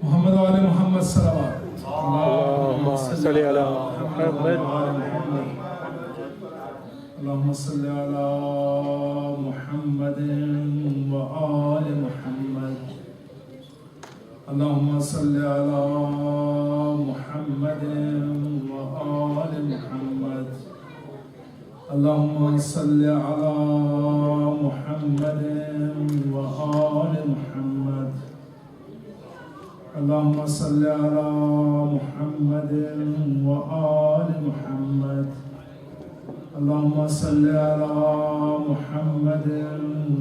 محمد وآل محمد صلوات اللهم صل على محمد اللهم صل على محمد وآل محمد اللهم صل على محمد وآل محمد اللهم صل على محمد وآل محمد اللهم صل على محمد وآل محمد اللهم صل على محمد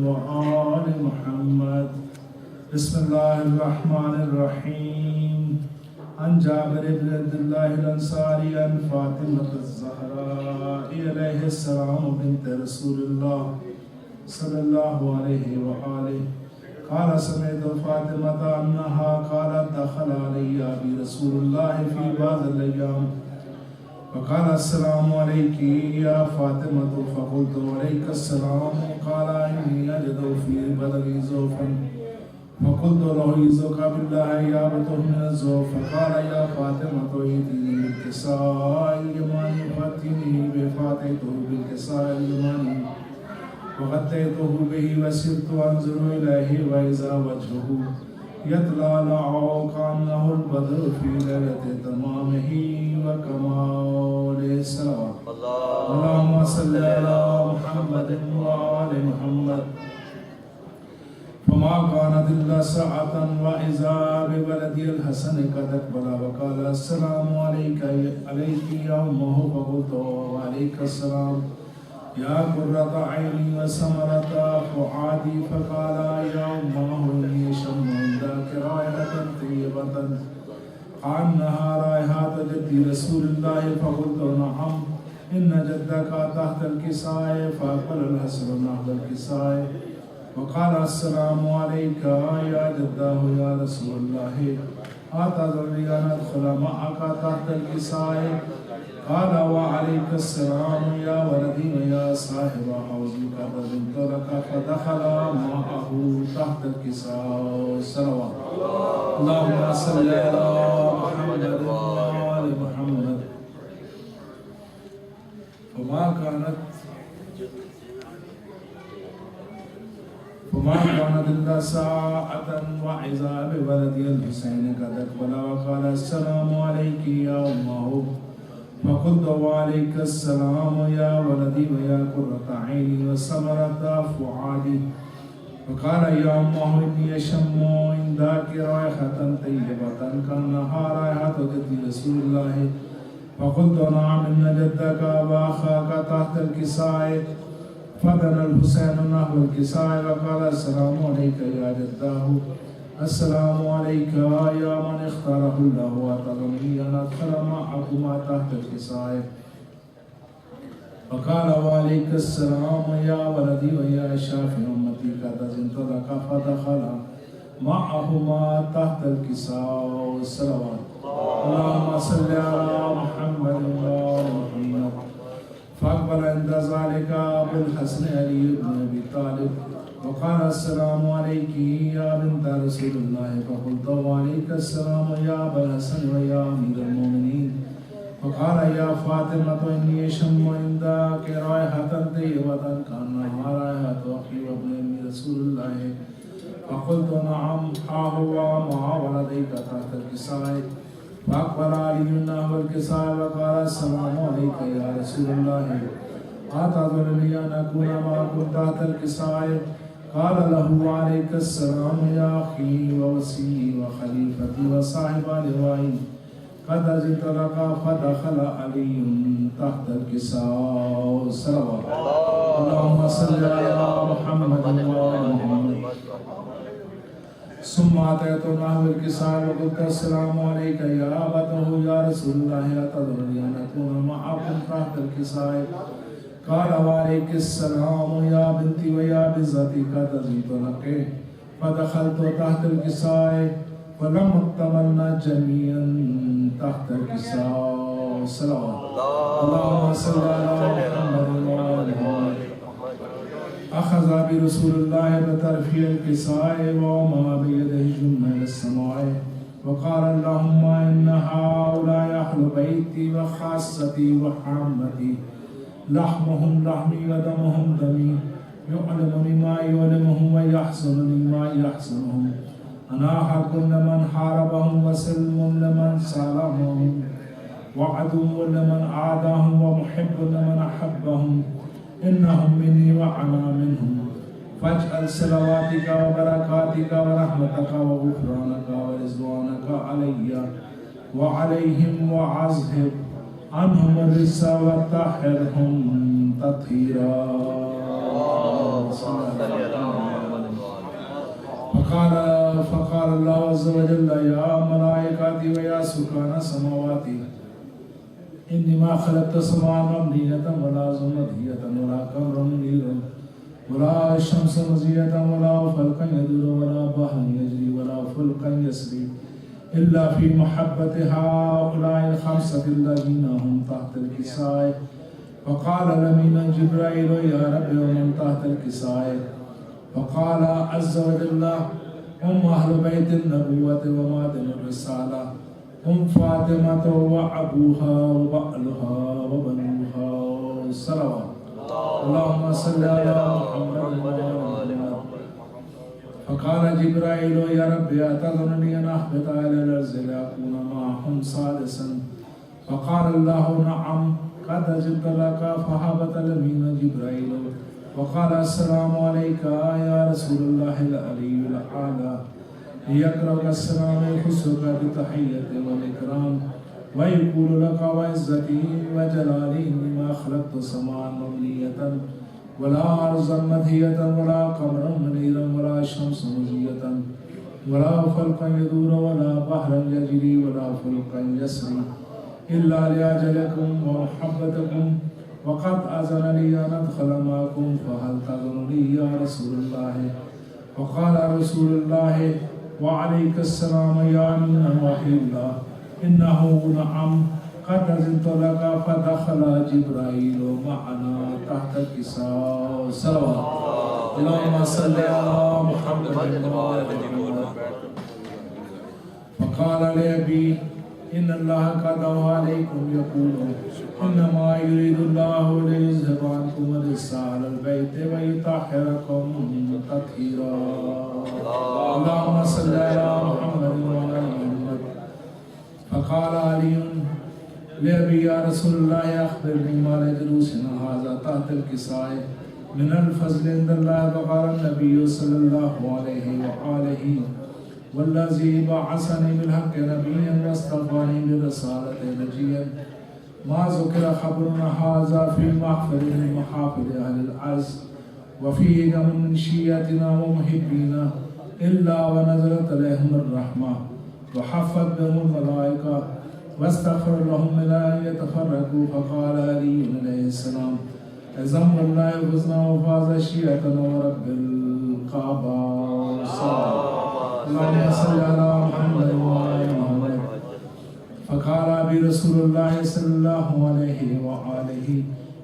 وآل محمد بسم الله الرحمن الرحيم عن جابر بن عبد الله الأنصاري عن فاطمة الزهراء عليه السلام بنت رسول الله صلى الله عليه وآله قال سمعت فاطمة أنها قالت دخل علي أبي رسول الله في بعض الأيام فقال السلام عليك يا فاطمة فقلت عليك السلام قال إني أجد في بدني زوفا فقلت له يزوك بالله يا بطه من الزوف فقال يا فاطمة ائتني بالكساء اليماني فأتني بفاتيته بالكساء اليماني وغطيته به وسرت أنظر إليه وإذا وجهه يتلالع كأنه البدر في ليلة تمامه وكمال الصلوات اللهم صل على محمد وآل محمد فما كانت إلا ساعة وإذا بولدي الحسن قد أقبل وقال السلام عليك يا أمه فقلت وعليك السلام يا قرة عيني وثمرة فؤادي فقال يا أمه إني شم عندك رائحة طيبة كأنها رائحة جد رسول الله فقلت نعم إن جدك تحت الكساء فأقبل الحسن نحو الكساء وقال السلام عليك يا جداه يا رسول الله أتذرني أن أدخل معك تحت الكساء قال وعليك السلام يا ولدي ويا صاحب حوضك قد انطلق فدخل معه تحت الكساء صلوات اللهم صل على محمد وآل محمد فما كانت إلا ساعة وإذا بولدي الحسين قد أقبل وقال السلام عليك يا أمه فقلت وعليك السلام يا ولدي ويا قرة عيني وثمرة فؤادي فقال يا أمه إني أشم عندك رائحة طيبة كأنها رائحة جد رسول الله فقلت نعم إن جدك وأخاك تحت الكساء فدنا الحسين نحو الكساء وقال السلام عليك يا جداه السلام عليك يا من اختاره الله وأترني أن أدخل معكما تحت الكساء وقال وعليك السلام يا ولدي ويا شافي أمتي قد انطلق فدخل معهما تحت الكساء والصلوات اللهم صل على محمد وآل محمد فأقبل عند ذلك أبو الحسن علي بن أبي طالب وقال السلام عليك يا بنت رسول الله فقلت وعليك السلام يا أبا الحسن ويا أمير المؤمنين وقال يا فاطمة إني أشم عندك رائحة طيبة كأنها رائحة أخي وابن أم رسول الله فقلت نعم ها هو مع ولديك تحت الكساء فأقبل علي نحو الكساء وقال السلام عليك يا رسول الله أتذرني أن أكون معكم تحت الكساء قال له وعليك السلام يا أخي ووصي وخليفتي وصاحب لوائي قد انطلق فدخل علي تحت الكساء صلوات اللهم صل على محمد وآل محمد ثم أتيت نحو الكساء وقلت السلام عليك يا أبته يا رسول الله أتذرني أن أكون معكم تحت الكساء قال وعليك السلام يا بنتي ويا بزتي قد انطلق فدخلت تحت الكساء ولم اطمئن جميعا تحت الكساء صلوات اللهم صل على محمد وآل محمد أخذ برسول الله بطرف الكساء ووضع بيده اليمنى إلى السماء وقال اللهم إن هؤلاء أهل بيتي وخاصتي وحامتي لحمهم لحمي ودمهم دمي يعلمني ما يعلمهم ويحزنني ما يحزنهم أنا حق لمن حاربهم وسلم لمن سالمهم وعدو لمن عاداهم ومحب لمن أحبهم إنهم مني وأنا منهم فاجعل صلواتك وبركاتك ورحمتك وغفرانك ورضوانك علي وعليهم وأذهب عنهم الرجس وطهرهم تطهيرا. فقال الله عز وجل يا ملائكتي ويا سكان سماواتي إني ما خلقت سماء مبنية ولا زمدية ولا قمرا منيرا ولا شمس مزية ولا فلكا يدور ولا بحر يجري ولا فلكا يسري إلا في محبة هؤلاء الخمسة الذين هم تحت الكساء. فقال لمن جبرائيل يا رب ومن تحت الكساء؟ فقال عز وجل هم أهل بيت النبوة ومعدن الرسالة هم فاطمة وأبوها وبعلها وبنوها صلوات. اللهم صل على محمد وعلى محمد. فقال جبرائيل يا رب أتظنني أن أهبط إلى الأرض لأكون معهم سادسا؟ فقال الله نعم قد أجبت لك. فهبط لمن جبرائيل وقال السلام عليك يا رسول الله العلي الأعلى يقرأك السلام يخصك بتحية والإكرام ويقول لك وعزتي وجلالي إني خلقت سماء مبنية ولا أرضا مدهية ولا قمرا منيرا ولا شمس مزية ولا فلكا يدور ولا بحرا يجري ولا فلكا يسري إلا لأجلكم ومحبتكم وقد أذن لي أن أدخل معكم فهل تأذنني يا رسول الله؟ وقال رسول الله وعليك السلام يا أمين وحي الله إنه نعم قد أذنت لك. فدخل جبرائيل معنا تحت الكساء صلوات. اللهم صل على محمد وعلى محمد. فقال لأبي إن الله قد أوحى عليكم يقول إنما يريد الله ليذهب عنكم الرجس أهل البيت ويطهركم تطهيرا. اللهم صل على محمد وعلى محمد. فقال علي لأبي يا رسول الله أخبرني ما لجلوسنا هذا تحت الكساء من الفضل عند الله. فقال النبي صلى الله عليه وآله والذي بعثني بالحق نبيا واصطفاني برسالة نجيا ما ذكر خبرنا هذا في محفل من محافل أهل الأرض وفيه من شيعتنا ومحبينا إلا ونزلت عليهم الرحمة وحفت بهم الملائكة واستغفر لهم إلى أن يتفرقوا. فقال علي عليه السلام أزم الله فزنا وفاز شيعتنا ورب الكعبة. اللهم صل على محمد وعلى محمد. فقال أبي رسول الله صلى الله عليه وآله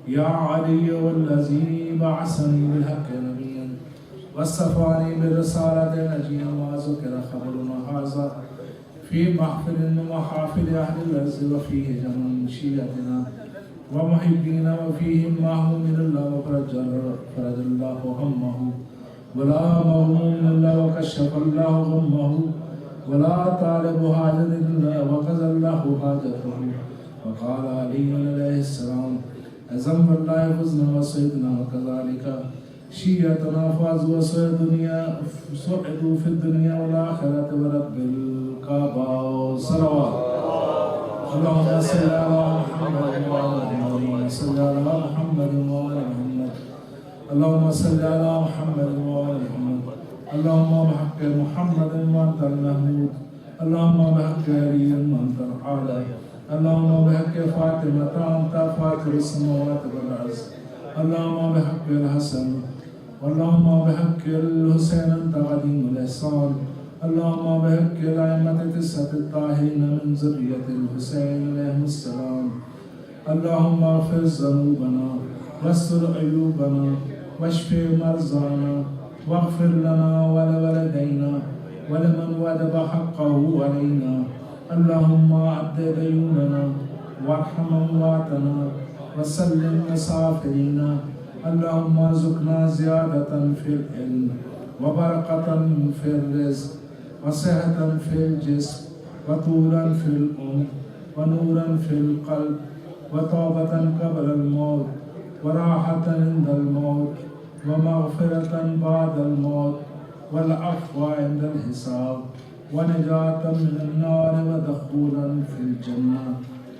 يا علي والذي بعثني بالحق نبيا واصطفاني بالرسالة نجيا ما ذكر خبرنا هذا في محفل من محافل أهل الأرض وفيه جمع من شيعتنا ومحبين وفيهم معه من الله وفرج الله همه ولا مغموم إلا وكشف الله غمه ولا طالب حاجة إلا وقضى الله حاجته. وقال علي عليه السلام أزم الله فزنا وصيدنا وكذلك شيعتنا فازوا صعدوا في الدنيا والآخرة ورب الكعبة صلوات. اللهم صل على محمد وعلى محمد. صل على محمد وعلى محمد. اللهم صل على محمد وعلى محمد. اللهم بحق محمد وانت المحمود. اللهم بحق علي وانت الحالي. اللهم بحق فاطمة أنت فاطر السماوات والأرض. اللهم بحق الحسن اللهم بحق الحسين أنت قديم الإحسان. اللهم بحق الأئمة التسعة الطاهرين من ذرية الحسين عليهم السلام. اللهم اغفر ذنوبنا واستر عيوبنا واشف مرضانا واغفر لنا ولوالدينا ولمن وجب حقه علينا. اللهم أد ديوننا وارحم أمواتنا وسلم مسافرينا. اللهم ارزقنا زيادة في العلم وبركة في الرزق وصحة في الجسم وطولا في العمر ونورا في القلب وتوبة قبل الموت وراحة عند الموت ومغفرة بعد الموت والعفو عند الحساب ونجاة من النار ودخولا في الجنة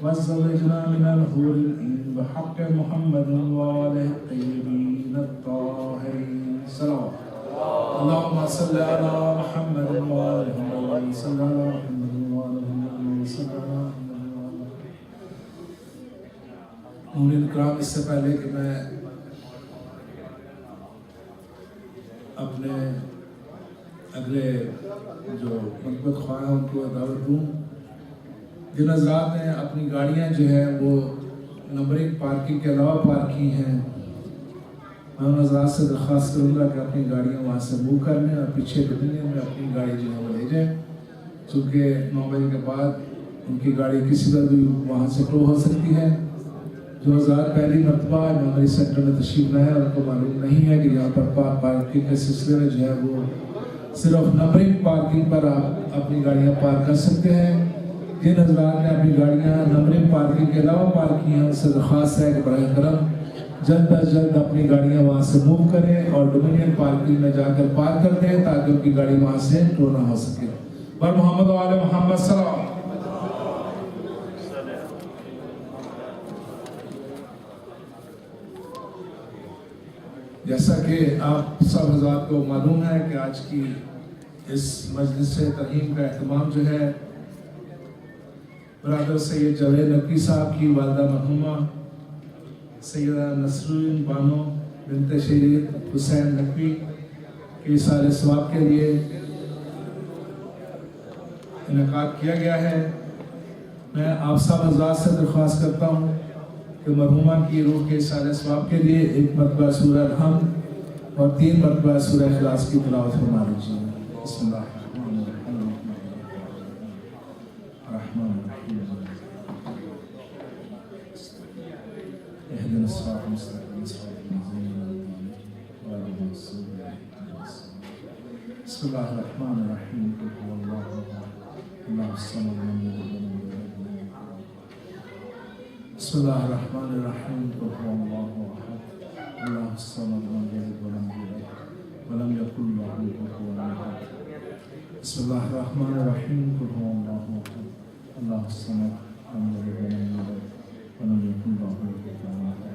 وزوجنا من الحور العين بحق محمد وآله الطيبين الطاهرين. صلوات. اللهم صل على محمد وآل محمد. صل على محمد وآل محمد. صل على محمد وآل محمد. مومنین کرام، اس سے پہلے کہ میں اپنے اگلے جو مثبت خواہ ہیں ان کو دعوت دوں، جن حضرات نے اپنی گاڑیاں جو ہے وہ نمبرنگ پارکنگ کے علاوہ پارک کی ہیں، میں ان حضرات سے درخواست کروں گا کہ اپنی گاڑیاں وہاں سے موو کر لیں اور پیچھے گڈیوں میں اپنی گاڑی جو ہے وہ لے جائیں، چونکہ 9 بجے کے بعد ان کی گاڑی کسی پر بھی وہاں سے ٹو ہو سکتی ہے. جو حضرات پہلی مرتبہ میموری سینٹر میں تشریف لائے ہیں ان کو معلوم نہیں ہے کہ یہاں پر پارکنگ کے سلسلے میں جو ہے وہ صرف نمبرنگ پارکنگ پر آپ اپنی گاڑیاں پارک کر سکتے ہیں. جن حضرات نے اپنی گاڑیاں نمبرنگ پارکنگ کے علاوہ پارک کی ہیں ان سے درخواست ہے کہ براہ کرم جلد از جلد اپنی گاڑیاں وہاں سے موو کریں اور ڈومینین پارکنگ میں جا کر پارک کر دیں تاکہ ان کی گاڑی وہاں سے ٹو نہ ہو سکے. پر محمد و آل محمد صلی اللہ علیہ وسلم. جیسا کہ آپ سب حضرات کو معلوم ہے کہ آج کی اس مجلس ترحیم کا اہتمام جو ہے برادر سید جاوید نقوی صاحب کی والدہ مرحومہ سیدہ نسرین بانو بنت شہید حسین نقوی کے اصحار ثواب کے لیے انعقاد کیا گیا ہے. میں آپ سب حضرات سے درخواست کرتا ہوں کہ مرحومہ کی روح کے اصحار ثواب کے لیے 1 مرتبہ سورہ الحمد اور 3 مرتبہ سورہ اخلاص کی تلاوت فرما لیجیے. بسم اللہ الرحمن الرحیم. اهدنا الصراط المستقيم صراط الذين أنعمت عليهم بسم الله الرحمن الرحيم. قل هو الله أحد الله الصمد لم يلد ولم يولد ولم يكن له. بسم الله الرحمن الرحيم. قل هو الله أحد الله الصمد لم يلد ولم يولد ولم يكن له كفوا أحد. بسم الله الرحمن الرحيم. قل هو الله أحد الله الصمد لم يلد ولم يولد ولم يكن له كفوا أحد.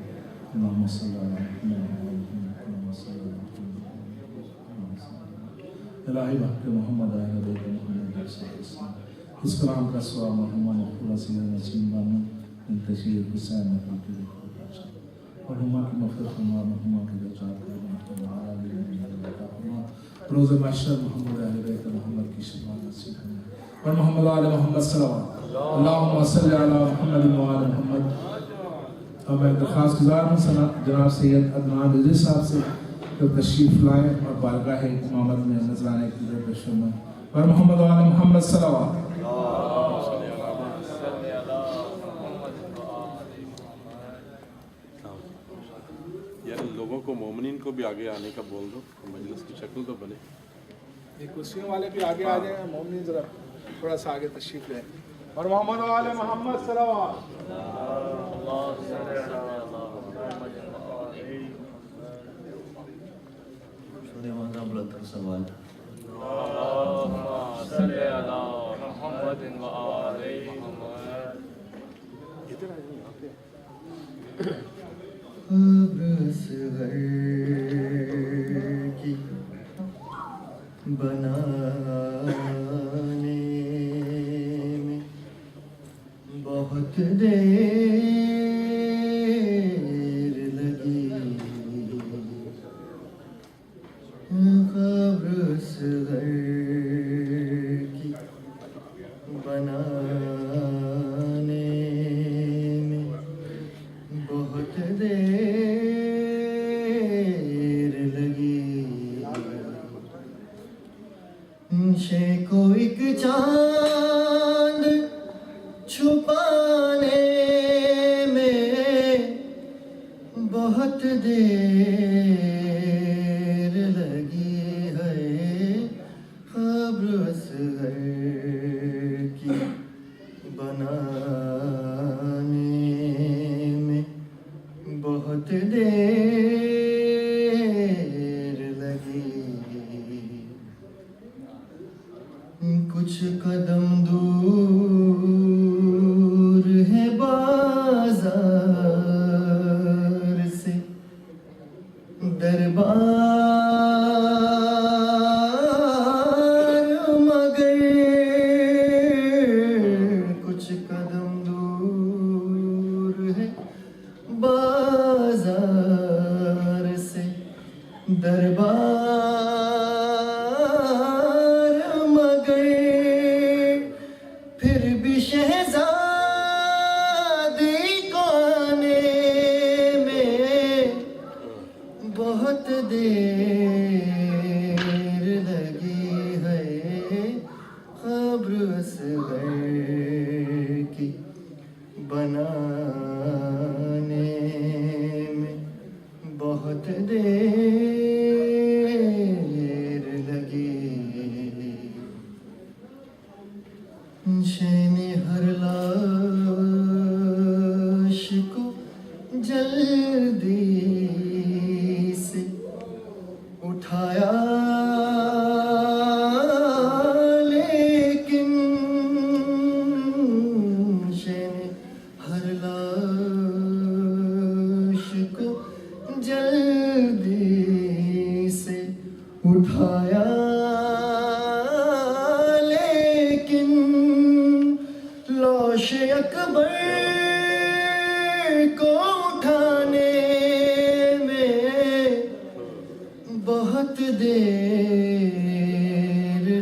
اللهم صل على محمد وعلى محمد كما صليت على محمد. الہی بحق محمد آئے بیت محمد صلی اللہ علیہ وسلم. اس کلام کا سواب مرحومہ مقبولہ سیدہ نسیم بانو بنت شہید حسین نقوی کی روح کو پہنچا. مرحومہ کی مغفرت فرما، مرحومہ کی درجات کو روز محشر محمد اہل بیت محمد کی شفاعت نصیب فرما. اور محمد آل محمد صلوات. اللہم صلی علی محمد و آل محمد. اور میں درخواست گزار ہوں جناب سید عدنان رضی صاحب سے کہ تشریف لائیں اور بارگاہ امامت میں نذرانے کی ضرورت پیش فرمائیں. اور محمد و آل محمد صلوات. یار لوگوں کو مومنین کو بھی آگے آنے کا بول دو، مجلس کی شکل تو بنے. یہ کرسیوں والے بھی آگے آ جائیں. مومنین ذرا تھوڑا سا آگے تشریف لیں. اور محمد و آل محمد صلوات. سوال کی بنانے میں بہت دیر لگی، قبر صغر کی بنانے میں بہت دیر شے کو ایک چاند چھپانے میں بہت دیر لگی ہے، خبر اصغر کی بنانے میں بہت دیر لگی، کچھ قدم دور ہے بازار سے دربار، مگر کچھ قدم دور ہے بازار سے دربار، مگر پھر بھی شہزادی کو آنے میں بہت دیر لگی ہے، خبر اصغر کی بنانے میں بہت دیر لگی، شین ہر لاش کو جلدی سے اٹھایا، لیکن شین ہر لاش کو جلدی سے اٹھایا، لیکن لاش اکبر کو اٹھانے میں بہت دیر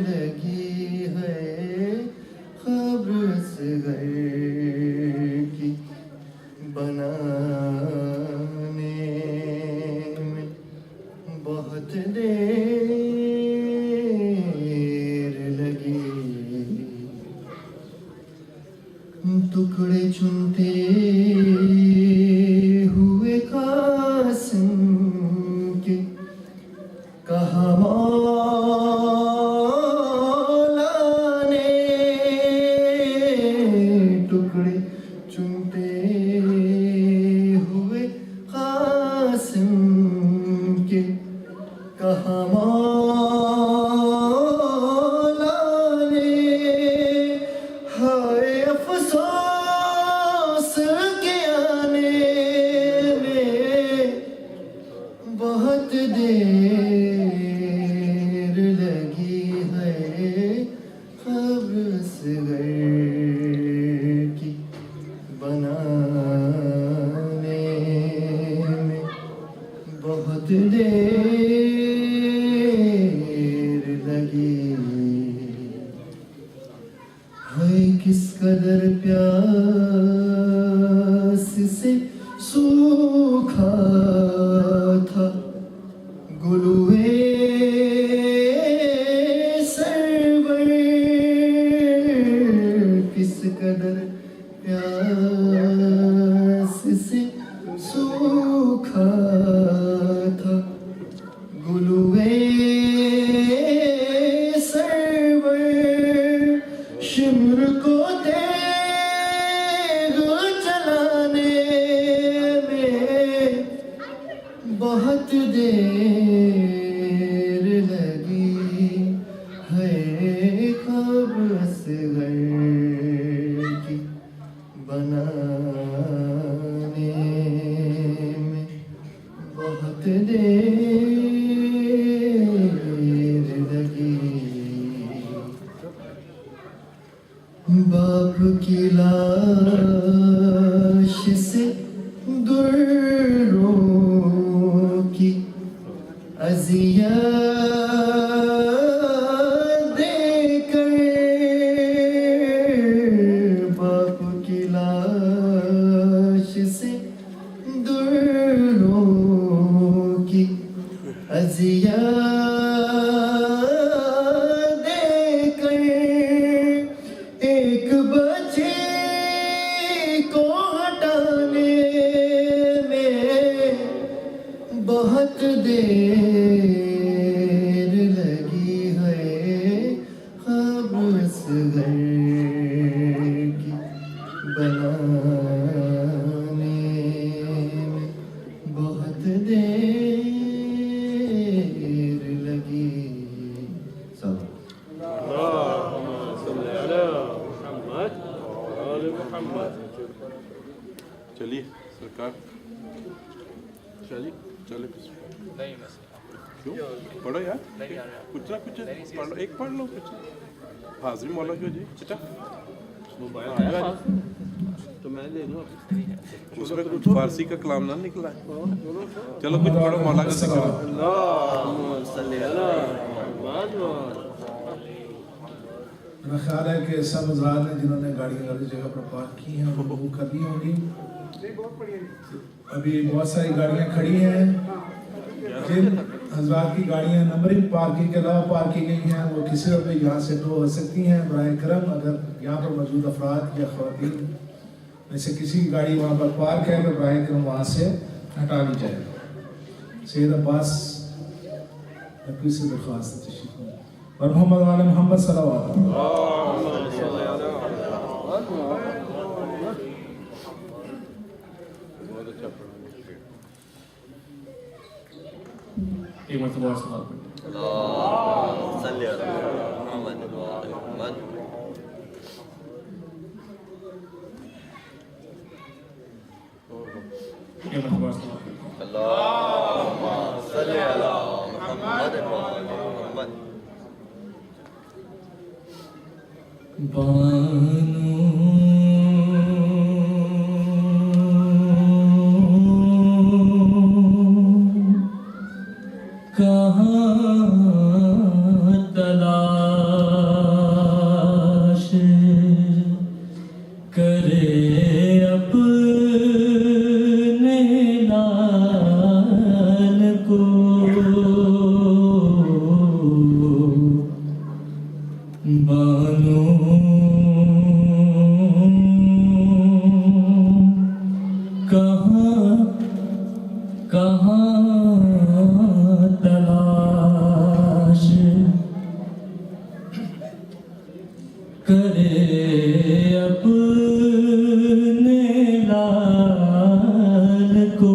لگی ہے، خبر اصغر کی بنانے میں بہت دیر لگی، ٹکڑے چنتے ہوئے قاسم کے کہا مولا نے، ٹکڑے چنتے ہوئے قاسم کے کہا مولا نے، ہائے افسوس کے آنے میں بہت دیر لگی ہے، خبر اصغر کی بنانے میں بہت دیر لگی، ہے کس قدر پیاس سے سوکھا تھا گلوئے سرور، کس قدر پیاس سے سوکھا تھا گلوئے سرور، شمر کو تیغ چلانے میں بہت دیر لگی ہے، خبر اصغر کی بنانے میں بہت دیر لگی، باپ کی لاش سے دروں کی اذیت دے کر، باپ کی لاش سے دروں کی اذیت دے چلیے سرکار چلیے چلے کیوں پڑھو یار کچھ نہ کچھ پڑھ لو ایک پڑھ لو کچھ حاضری مولا کیوں جی چٹا تو میں لے لوں اس میں کچھ فارسی کا کلام نہ نکلا ہے چلو کچھ پڑھو مولا کا ذکر میرا خیال ہے کہ سب حضرات نے جنہوں نے گاڑیاں والی جگہ پر پارک کی ہیں وہ بک کر دی ہوں گی ابھی بہت ساری گاڑیاں کھڑی ہیں جن حضرات کی گاڑیاں نمبرنگ پارکنگ کے علاوہ پارک کی گئی ہیں وہ کسی وقت یہاں سے ٹو ہو سکتی ہیں براہ کرم اگر یہاں پر موجود افراد یا خواتین میں سے کسی کی گاڑی وہاں پر پارک ہے تو براہ کرم وہاں سے ہٹا لی جائے سید عباس نقوی سے درخواست تشریف اور محمد علی محمد صلوات ایک مرتبہ سلام اللهم صل على محمد وعلى محمد ایک مرتبہ سلام اللهم صل على محمد وعلى محمد تلاش کرے اپنے لال کو بانو کہاں تلاش کرے اپنے لال کو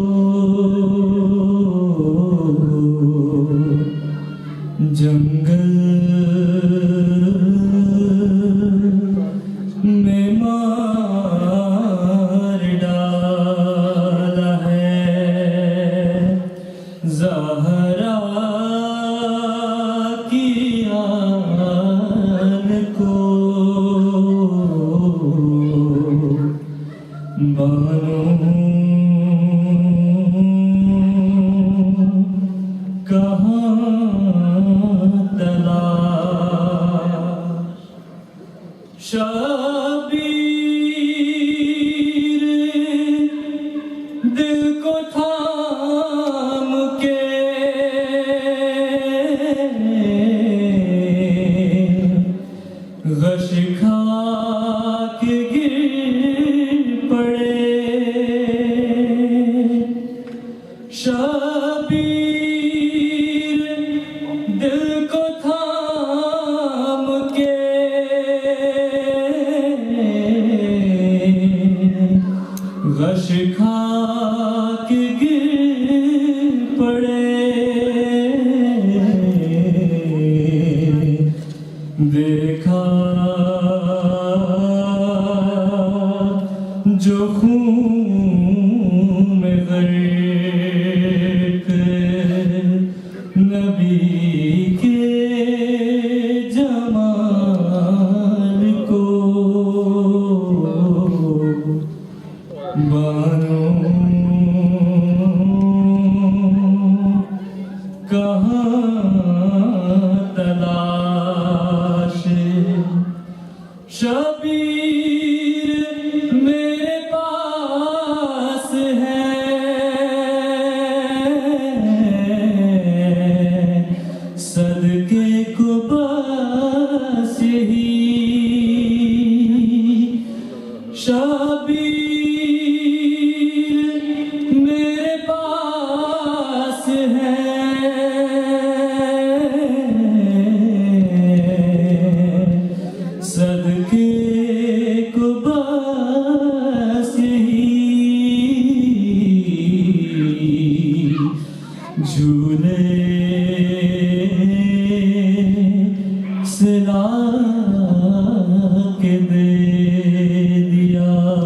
جنگل میں مار ڈالا ہے زہرا کی آن کو بانو کہاں تلاش شبیر دل کو تھام کے غش کھا کے گر پڑے شبیر دل کو تھام کے غش کھا کے گر پڑے دیکھا جو خون میں غرق نبی کے جمال کو بانو کہاں تلاش شبیر میرے پاس ہے صدقے کو بس ہی شبیر میرے پاس ہے صدقے کو بس ہی جھولے سلا کے دے دیا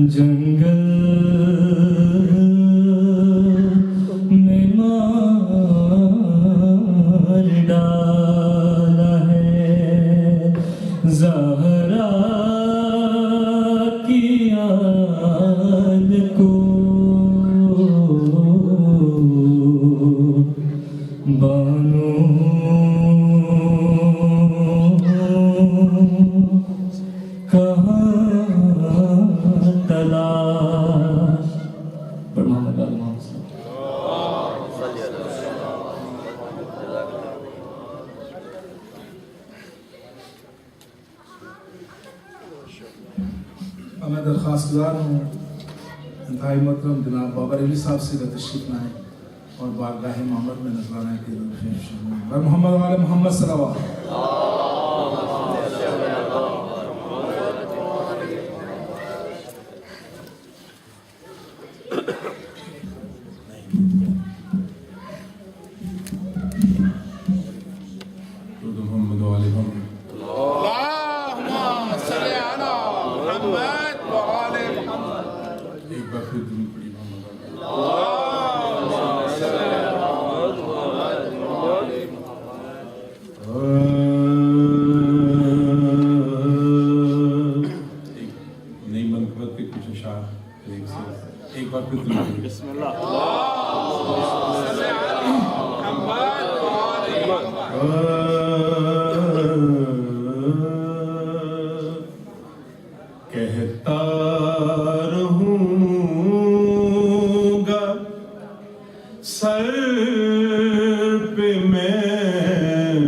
جنگل میں مار ڈالا ہے زہرا کی آل کو بانو کہاں تلاش پڑھنا لگا محمد صلی میں درخواست گزار ہوں انتہائی محترم جناب بابر علی صاحب سے تشریف لائیں اور بارگاہ محمد میں نذرانہ کے ذریعے محمد والے محمد صلی اللہ علیہ محمد والے محمد ایک بار پھر درود پڑھی محمد نئی منقبت کے کچھ اشعار ایک بار پھر درود پڑھی بسم اللہ کہتا رہوں گا سر پہ میں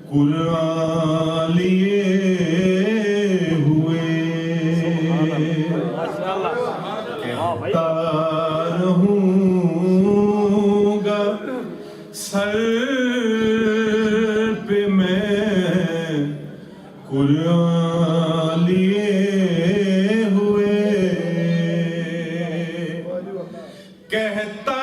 قرآن لیے ہوئے کہتا رہوں گا سر پہ میں قرآن لیے کہتا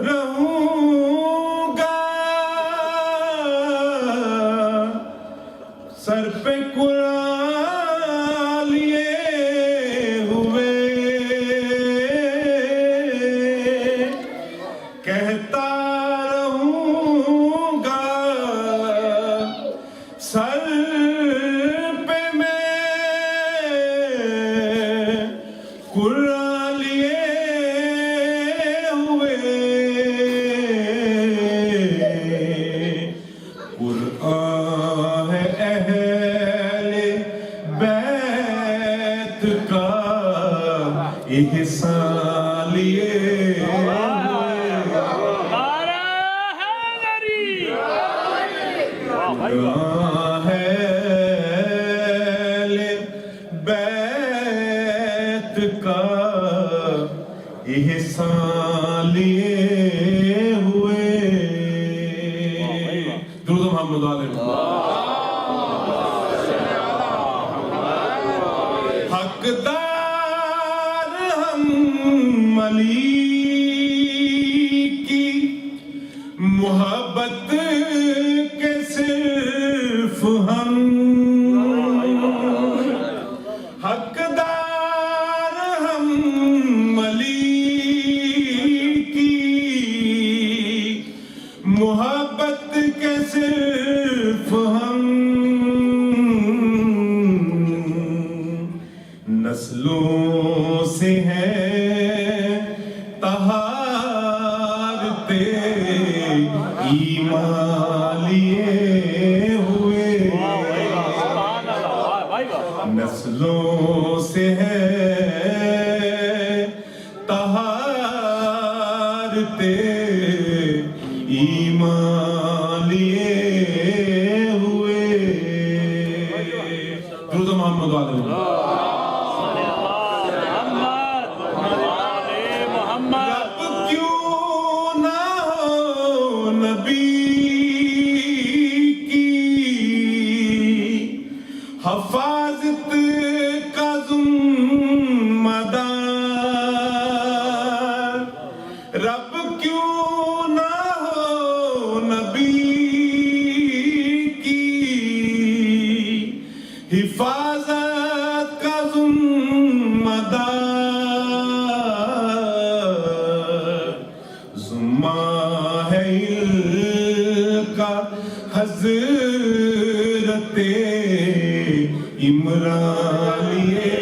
رہوں گا سر پہ قرآن لیے ہوئے کہتا رہوں گا سر پہ میں قرآن لیے ہوئے قرآن ہے اہل بیت کا احسان لیے قرآن ہے اہل بیت کا احسان لیے ہوئے درود محمد علیہ حقدار ہم علی کی محبت کے صرف ہم حقدار ہم علی کی محبت کے صرف ہم نسلوں سے ہیں طہارت ایمان لیے ہوئے نسلوں سے ہے طہارت ایمان لیے ہوئے درود محمد والے رب کیوں نہ ہو نبی کی حفاظت کا ذمہ دار رب کیوں نہ ہو نبی کی حضرت عمران لیے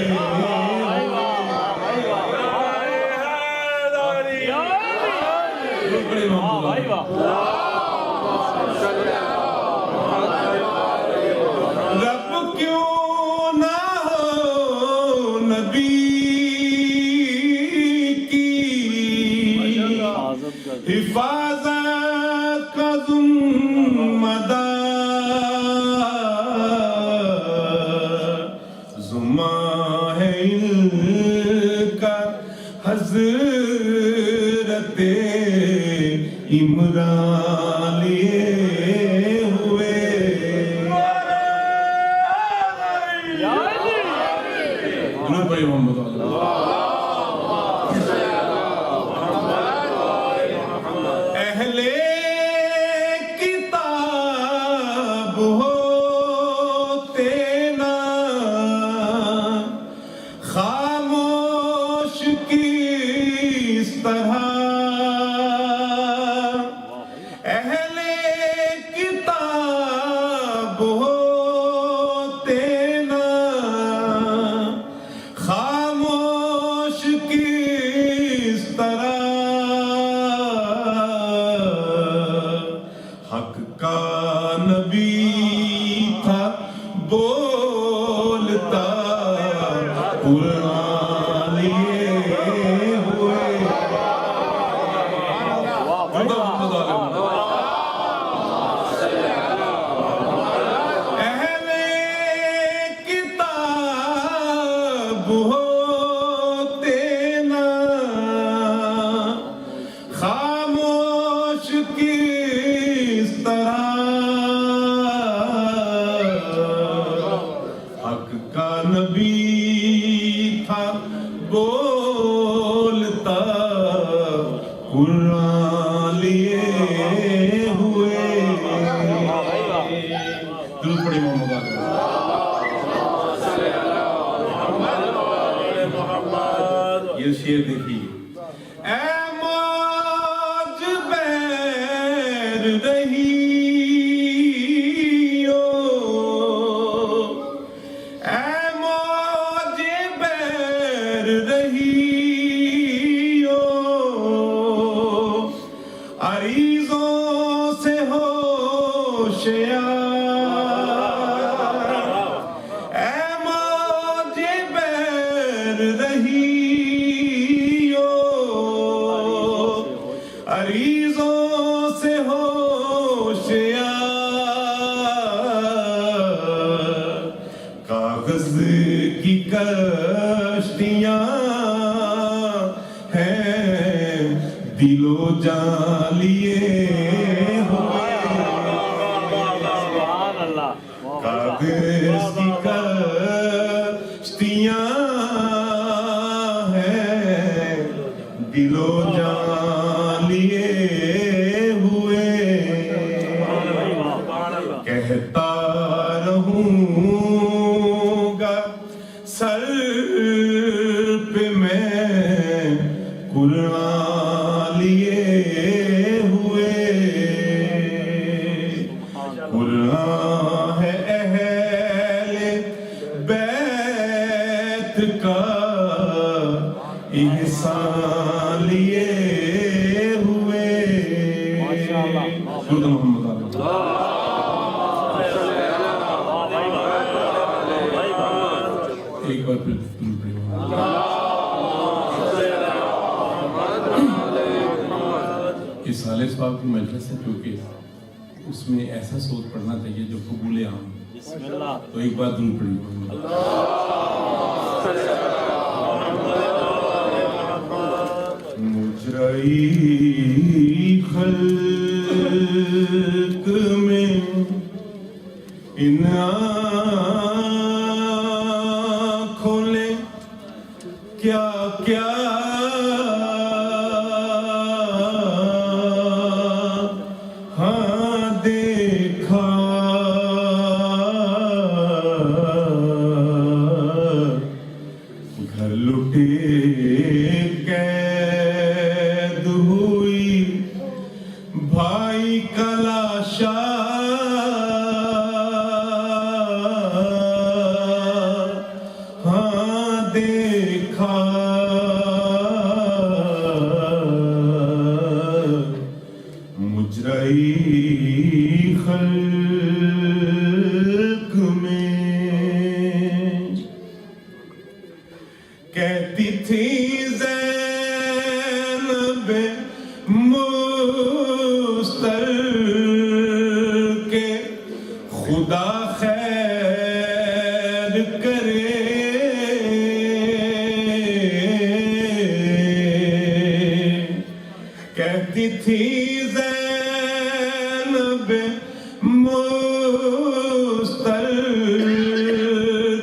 رب کیوں نہ ہو نبی کی حفاظت کا ذمہ دار ذمہ ہے ان کا حضرت عمران لیے ہوئے درود پڑھیے محمد اہل کتاب ہوتے نا خاموش کس طرح اہل کتاب ہوتے نا خاموش کس طرح حق کا نبی تھا بولتا قرآن لیے ہوئے اہل کتاب ہوتے نا خاموش کس طرح حق کا نبی تھا بولتا قرآن لیے ہوئے درود پڑھیے محمد یہ شعر دیکھیے اے موج بیر رہی ہو اے موج بیر رہی ہو عریضوں سے ہوشیار اے موج بیر رہی ہو عریضوں سے ہوشیار کاغذ کی کشتیاں ہیں دل و جان لیے ہوئے کاغذ کی کشتیاں ہیں دل و جان لیے ہوئے کہتا رہوں گا سر پہ میں قرآن لیے ہوئے قرآن ہے اہل بیت کا احسان لیے ہوئے درود محمد ایک بار پھر درود پڑھیے یہ صالح صاحب کی مجلس ہے کیونکہ اس میں ایسا صوت پڑھنا چاہیے جو قبول عام تو ایک بار درود پڑھیے مجرئی خلق میں ان آنکھوں نے کیا کیا ہاں دیکھا گھر لٹے قید ہوئی بھائی کا لاشا کہتی تھی زینب مستر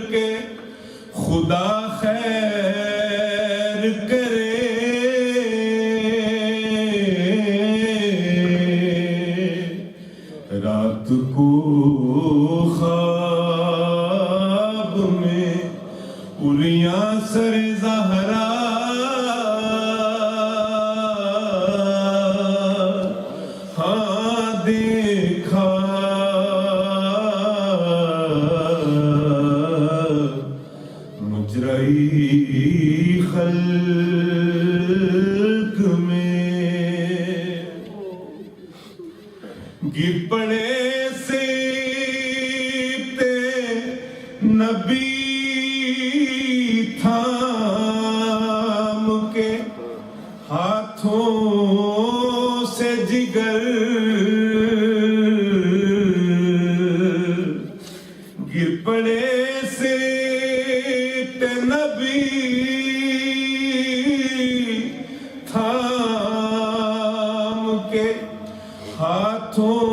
کے خدا خیر کرے، رات کو خواب میں الیاں سر زہرا ہاں دیکھا، مجرئی خلق میں گر پڑے سیبتے نبی تھام کے، ہاتھوں سے جگر گر پڑے سیبتے نبی تھام کے، ہاتھوں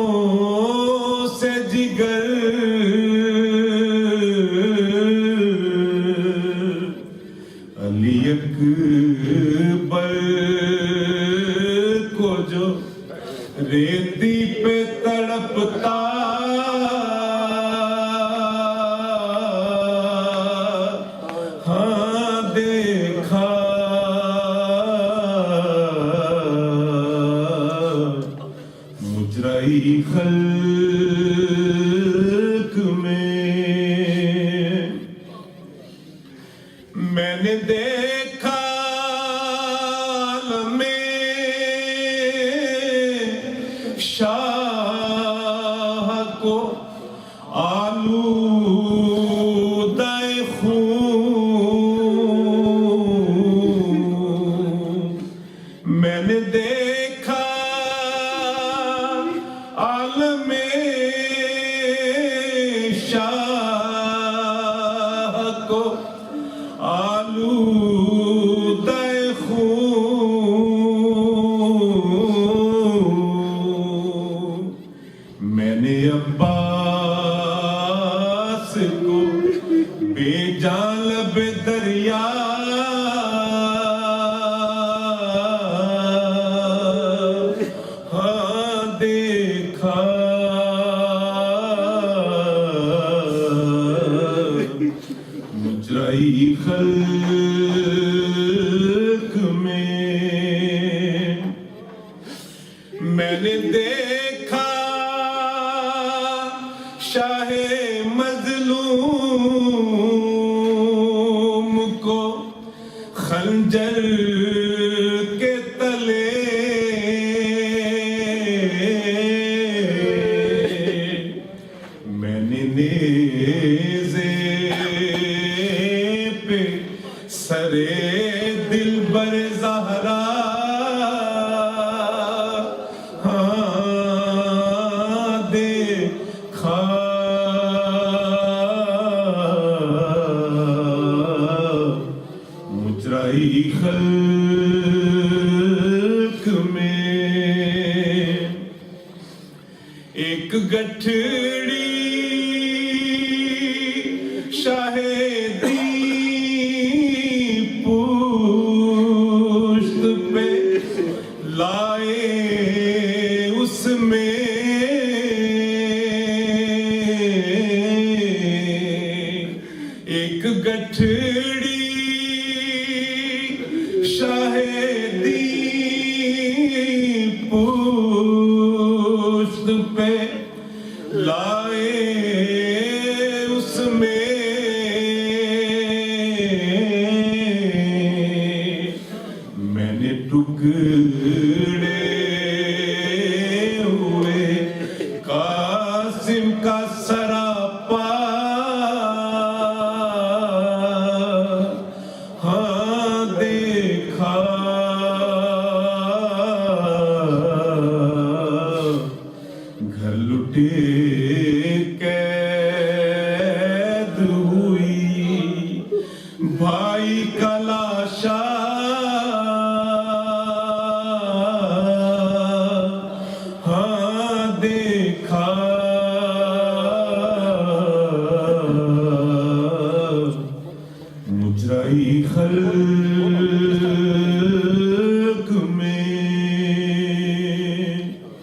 سے جگر علی اکبر کو جو ریتی پہ تڑپتا ہاں دیکھا، مجرئی خلق میں نے دیکھا عالم شاہ کو آلودہ خون، میں نے دیکھا عالم شاہ کو آلودہ خون، میں نے عباس کو بے جان لب دریا ہاں دیکھا، مجرئی خلق میں نے دیکھا شاہ مظلوم کو خنجر کے تلے، میں نے نیزے پہ سرے دلبر زہرا ہاں دیکھا، مجرئی خلق میں ایک گٹھڑی شاہدی پشت پہ لائے، اس میں ایک گٹھڑی شاہدی پشت پہ لائے، اس میں میں نے ٹکڑے ہوئے قاسم کا سراپا ہاں دیکھا، گھر لٹے قید ہوئی بھائی کا لاشا دیکھا مجرائی خلق میں.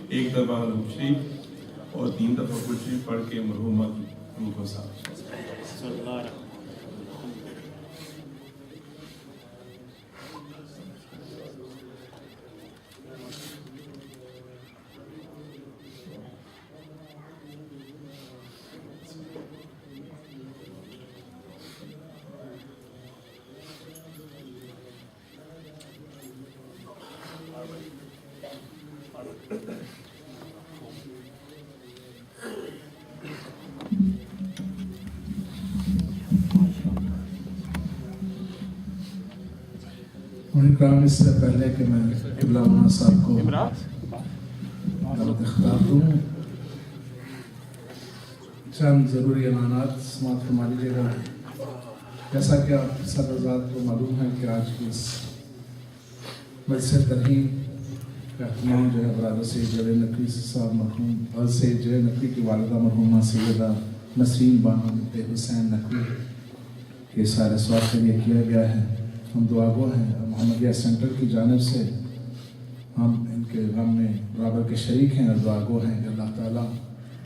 ایک دفعہ درود شریف اور 3 دفعہ درود شریف پڑھ کے مرحومہ کی روح کو صاف. اکرام، اس سے پہلے کہ میں قبلہ مولانا صاحب کو دعوت خطاب دوں، چند ضروری اعلانات سماعت فرما لیجیے گا. جیسا کہ آپ سب حضرات کو معلوم ہے کہ آج کی اس مجلس ترحیم کا اہتمام جو ہے برادر سید جلیل نقوی صاحب مرحوم اور سید جلیل نقوی کی والدہ مرحومہ سیدہ نسرین بانو بنت حسین نقوی کے سارے ثواب کے لیے کیا گیا ہے. ہم دعا گو ہیں محمدیہ سینٹر کی جانب سے، ہم ان کے غم میں برابر کے شریک ہیں اور دعا گو ہیں کہ اللہ تعالیٰ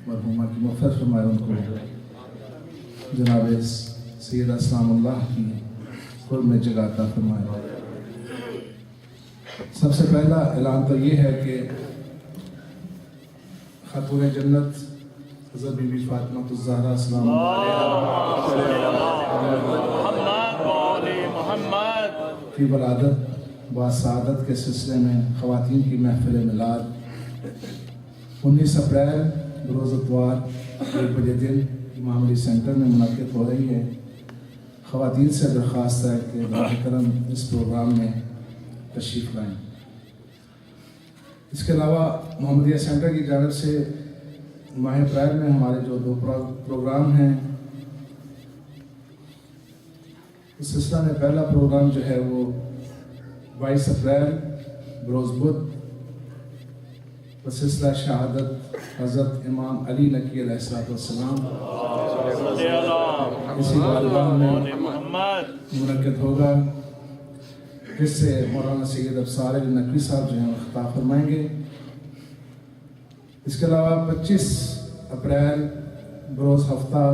مرحومہ کی مغفرت فرمائے، ان کو جناب سید اسلام اللہ کی قرب میں جگہ عطا فرمائے. سب سے پہلا اعلان تو یہ ہے کہ خاتون جنت حضرت بی بی فاطمہ الزہرا السلام کی ولادت با سعادت کے سلسلے میں خواتین کی محفل میلاد 19 اپریل روز اتوار 1 بجے دن امام علی سینٹر میں منعقد ہو رہی ہے. خواتین سے درخواست ہے کہ براہ کرم اس پروگرام میں تشریف لائیں. اس کے علاوہ محمدیہ سینٹر کی جانب سے ماہ اپریل میں ہمارے جو 2 پروگرام ہیں، اس سلسلہ میں پہلا پروگرام جو ہے وہ 22 اپریل بروز بدھ سلسلہ شہادت حضرت امام علی نقی علیہ السلام اسی بارگاہ میں منعقد ہوگا، جس سے مولانا سید ابصار علی نقوی صاحب جو ہیں خطاب فرمائیں گے. اس کے علاوہ 25 اپریل بروز ہفتہ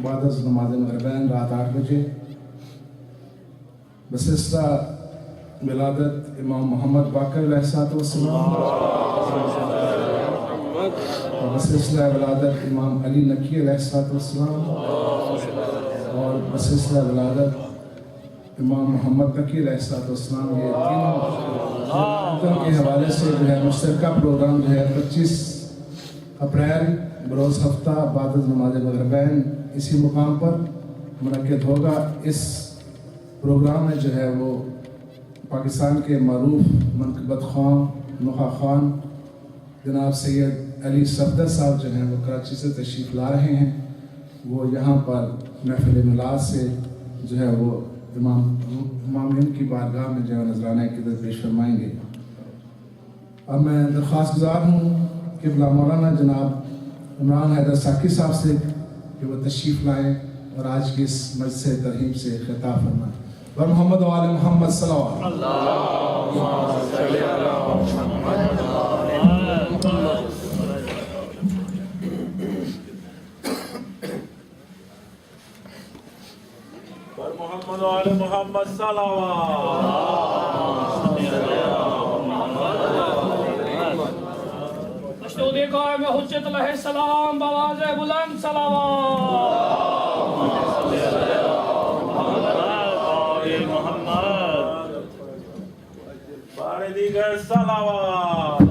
بعد از نماز مغربین رات 8 بجے بسلسلہ ولادت امام محمد باقر علیہ السلام اور بسلسلہ ولادت امام علی نقی علیہ السلام اور بسلسلہ ولادت امام محمد نقی علیہ السلام، یہ تینوں کے حوالے سے جو ہے مشترکہ پروگرام جو ہے 25 اپریل بروز ہفتہ بعد از نماز مغربین اسی مقام پر منعقد ہوگا. اس پروگرام میں جو ہے وہ پاکستان کے معروف منقبت خان نخا خان جناب سید علی صفدر صاحب جو ہیں وہ کراچی سے تشریف لا رہے ہیں. وہ یہاں پر محفل میلاد سے جو ہے وہ امام کی بارگاہ میں جو ہے نذرانہ عقیدت پیش فرمائیں گے. اب میں درخواست گزار ہوں کہ قبلہ مولانا جناب عمران حیدر ساقی صاحب سے کہ وہ تشریف لائیں اور آج کی اس مجلس ترحیم سے خطاب فرمائیں. اور محمد و آل محمد صلوات. محمد و آل محمد صلوات. مشدود قائم حجت علیہ السلام بواز بلند صلوات. بارے دیگر صلوات.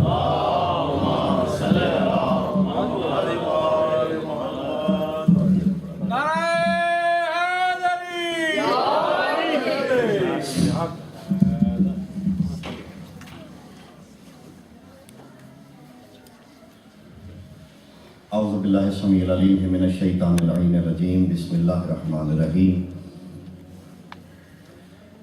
اعوذ باللہ السمیع العلیم من الشیطان اللعین الرجیم. بسم اللہ الرحمن الرحیم.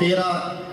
13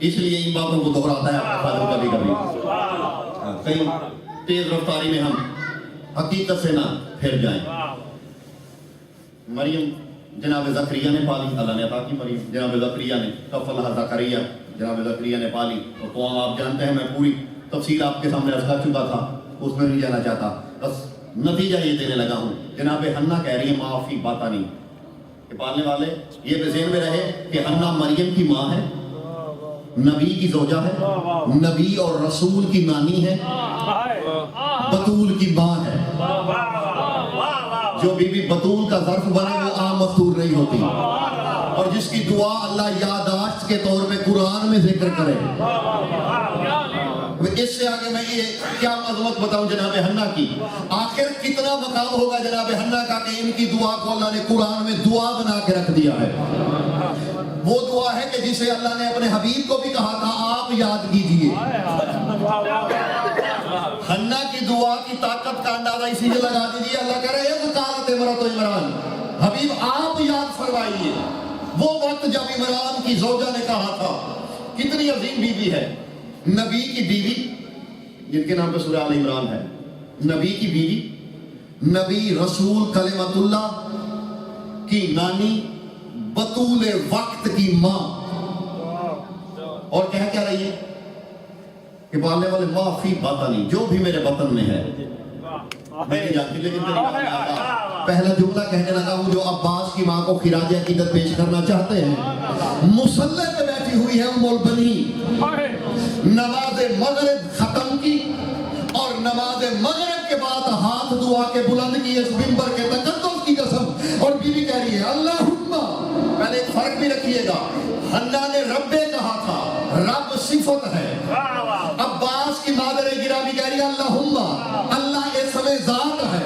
اس لیے ان باتوں کو دہراتا ہے آپ کا فادر کبھی کبھی. کہیں تیز رفتاری میں ہم حقیقت سے نہ پھر جائیں. مریم جناب زکریا نے پالی, اللہ نے عطا کی مریم. جناب زکریا نے کفلہ زکریا, جناب زکریا نے پالی. تو آپ جانتے ہیں, میں پوری تفصیل آپ کے سامنے عرض کر چکا تھا, اس میں نہیں جانا چاہتا. بس نتیجہ یہ دینے لگا ہوں. جناب حنا کہہ رہی ہے معافی باتا نہیں کہ پالنے والے یہ ذہن میں رہے کہ حنا مریم کی ماں ہے, نبی کی زوجہ ہے, نبی اور رسول کی نانی ہے, بطول کی ماں ہے. جو بی بی بطول کا ظرف بنے وہ عام مستور نہیں ہوتی, اور جس کی دعا اللہ یادداشت کے طور پہ قرآن میں ذکر کرے. اس سے آگے میں یہ کیا عظمت بتاؤں جناب حنا کی. آخر کتنا مقام ہوگا جناب حنا کا کہ ان کی دعا کو اللہ نے قرآن میں دعا بنا کے رکھ دیا ہے. وہ دعا ہے کہ جسے اللہ نے اپنے حبیب کو بھی کہا تھا آپ یاد کیجئے. حنا کی دعا کی طاقت کا اندازہ اسی لیے لگا دیجئے, اللہ کہہ رہے ہیں وقالت امرأۃ عمران, حبیب آپ یاد فرمائیے وہ وقت جب عمران کی زوجہ نے کہا تھا. کتنی عظیم بیوی ہے, نبی کی بیوی جن کے نام پہ سورہ آل عمران ہے, نبی کی بیوی, نبی رسول کلمت اللہ کی نانی, بطول وقت کی ماں. اور کہہ کیا رہی ہے کہ پالنے والے معافی باتا نہیں, جو بھی میرے وطن میں ہے میں نہیں جانتی, لیکن پہلا جملہ کہنے لگا ہوں جو عباس کی ماں کو خراج عقیدت پیش کرنا چاہتے ہیں. مصلی پہ بیٹھی ہوئی ہے ام البنین, نماز مغرب ختم کی اور نماز مغرب کے بعد ہاتھ دعا کے بلند کی اس منبر کے تقدس کی قسم, اور بیوی کہہ رہی ہے اللہم. پہلے ایک فرق بھی رکھیے گا, حنا نے رب کہا تھا, رب صفت ہے. عباس کی مادر گرامی کہہ رہی ہے اللہم, اللہ اسم ذات ہے.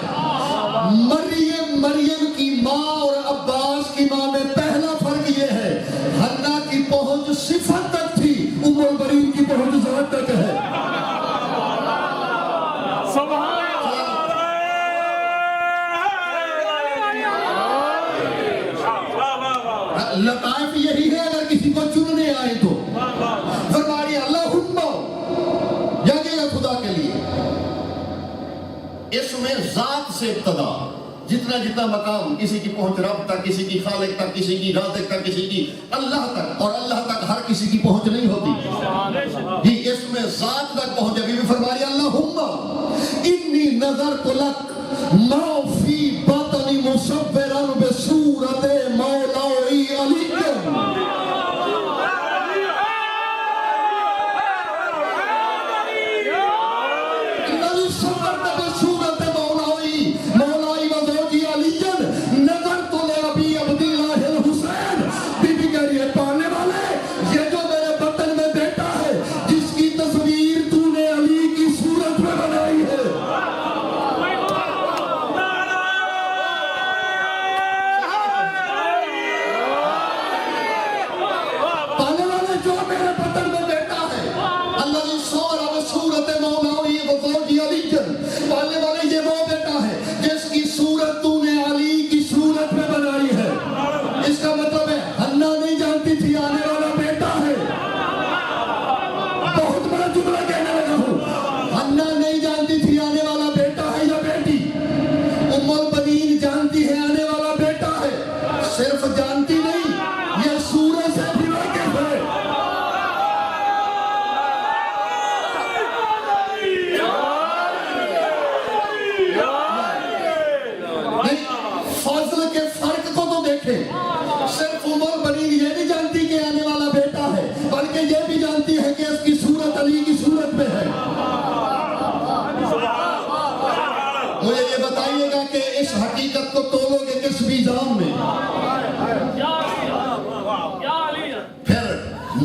مریم کی ماں اور عباس کی ماں میں پہلا فرق یہ ہے, حنا کی پہنچ صفت تک تھی, ام البنین کی پہنچ ذات تک ہے. لطائف یہی ہے اگر کسی کو چننے آئے تو فرماری اللہم جگہ خدا کے لیے. اس میں ذات سے ابتدا, جتنا جتنا مقام کسی کی پہنچ رب تک, کسی کی خالق تک, کسی کی رازق تک, کسی کی اللہ تک, اور اللہ تک ہر کسی کی پہنچ نہیں ہوتی جی. اس میں ذات تک پہنچے. بی بی فرماری اللہم انی نظرت لک ما فی بطنی مصورا بصورت مولائی علی.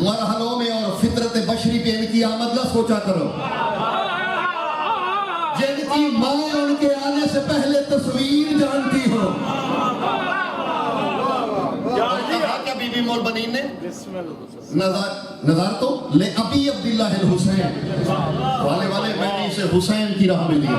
مرحلوں میں اور فطرت بشری پہ ان کی آمد نہ سوچا کرو. جن کی ماں ان کے آنے سے پہلے تصویر جانتی ہو. کہا کیا بی بی مولبنین نے نظر تو لے ابی عبداللہ الحسین والے والے میں نے اسے حسین کی راہ میں دیا.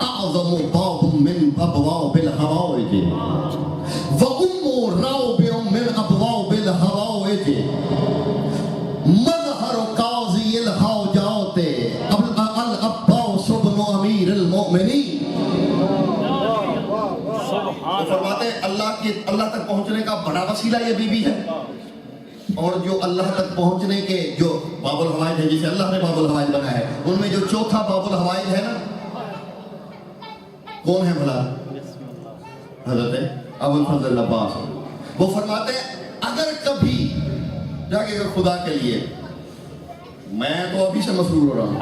أعظم باب من أبواب الحوائج وأم رابع من أبواب الحوائج مظهر قاضي الحاجات العباس بن أمير المؤمنين۔ وہ فرماتے ہیں اللہ تک پہنچنے کا بڑا وسیلہ یہ بی بی ہے، اور جو اللہ تک پہنچنے کے جو باب الحوائج ہے، جسے اللہ نے باب الحوائج بنایا ہے، ان میں جو چوتھا باب الحوائج ہے نا، کون ہے بھلا؟ حضرت ابو الفضل العباس۔ وہ فرماتے ہیں اگر کبھی جاگے گا خدا کے لیے، میں تو ابھی سے مسرور ہو رہا ہوں،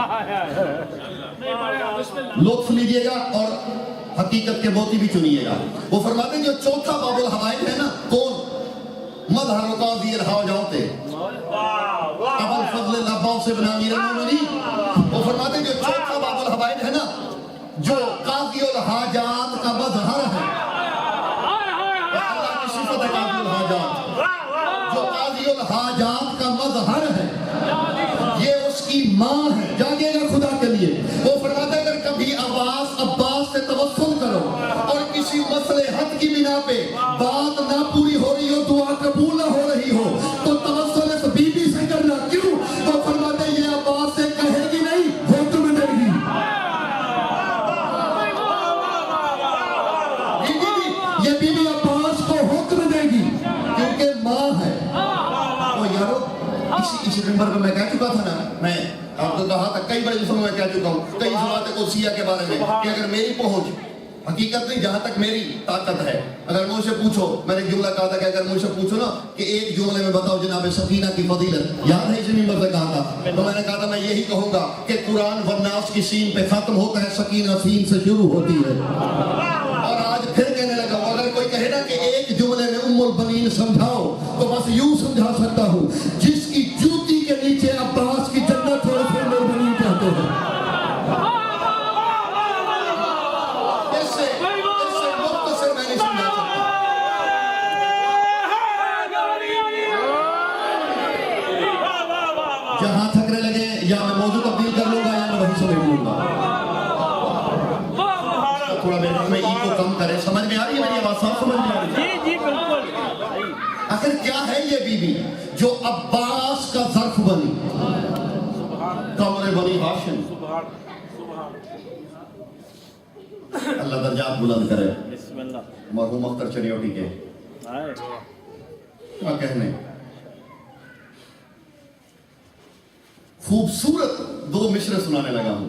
لطف لیجئے گا اور حقیقت کے موتی بھی چنیے گا۔ وہ فرماتے ہیں جو چوتھا باب الحوائج ہے نا، کون؟ مظہر قاضی الحاجات ابو الفضل العباس بن امیر المؤمنین۔ وہ فرماتے ہیں جو چوتھا باب الحوائج ہے نا، جو قاضی الحاجات کا مظہر ہے، اللہ کی صفت ہے قاضی الحاجات، جو قاضی الحاجات کا مظہر ہے، یہ اس کی ماں ہے، جاگے گا خدا کے لیے۔ وہ فرماتا ہے اگر کبھی عباس سے توسل کرو اور کسی مصلحت کی بنا پہ بات نہ پوری ہو رہی ہو، دعا قبول نہ ہو رہی ہو، تو توسل اس بی بی سے کرنا۔ کیوں؟ وہ فرماتے ہیں یہ عباس سے کہے گی نہیں، حکم دے گی۔ یہ بی بی عباس کو حکم دے گی کیونکہ ماں ہے۔ وہ یارو اسی نمبر پہ میں کہہ چکا تھا نا، میں آپ کو کہا تھا کئی بڑے دفعہ میں کہہ چکا ہوں، کئی صورت قدسیہ کے بارے میں، کہ اگر میری پہنچ حقیقت نہیں، جہاں تک میری طاقت ہے، اگر مجھ سے پوچھو، میں نے جملہ کہا تھا کہ اگر مجھ سے پوچھو نا کہ ایک جملے میں بتاؤ جناب سکینہ کی فضیلت، یاد ہے اسی نمبر سے کہا تھا، تو میں نے کہا تھا میں یہی کہوں گا کہ قرآن والناس کی سین پہ ختم ہوتا ہے، سکینہ سین سے شروع ہوتی ہے۔ اور آج پھر کہنے لگا ہوں، اگر کوئی کہے نا کہ ایک جملے میں ام البنین سمجھاؤ، تو بس یوں سمجھا سکتا ہوں، جس کی جوتی کے نیچے عباس کی جنت ہو، اسے ام البنین کہتے ہیں۔ اس سے مختصر میں نہیں سمجھا سکتا۔ جہاں تھکنے لگے یا میں موضوع تبدیل کر لوں گا یا میں وہی سمجھ لوں گا، تھوڑا میں کو کم کرے۔ سمجھ میں آ رہی ہے میری آواز؟ صاف سمجھ میں آ رہی ہے؟ جی بالکل۔ آخر کیا ہے یہ بی بی جو عباس کا ظرف بنی، قمر بنی ہاشم؟ اللہ درجات بلند کرے مرحوم اختر چنیوٹی کے۔ کیا کہنے، خوبصورت دو مصرے سنانے لگا ہوں۔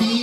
3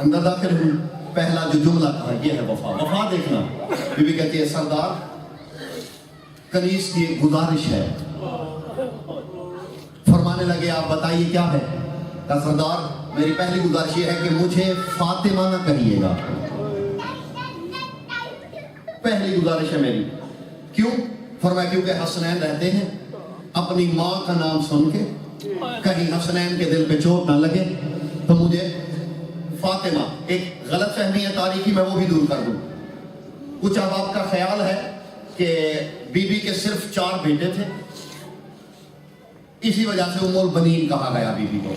اندر داخل ہوئی، پہلا جو جملہ کہا یہ ہے وفا. وفا دیکھنا. بی بی کہتی ہے سردار کنیز کی ایک گزارش ہے. فرمانے لگے آپ بتائیے کیا ہے؟ کہا سردار میری پہلی گزارش یہ ہے کہ مجھے فاطمہ نہ کہیے گا. پہلی گزارش ہے میری. کیوں؟ فرمایا کیونکہ حسنین رہتے ہیں، اپنی ماں کا نام سن کے کہیں حسنین کے دل پہ چوٹ نہ لگے تو مجھے فاطمہ، ایک غلط فہمی ہے تاریخی، میں وہ بھی دور کر دوں. کچھ اب آپ کا خیال ہے کہ بی بی کے صرف 4 بیٹے تھے، اسی وجہ سے ام البنین کہا گیا بی بی کو.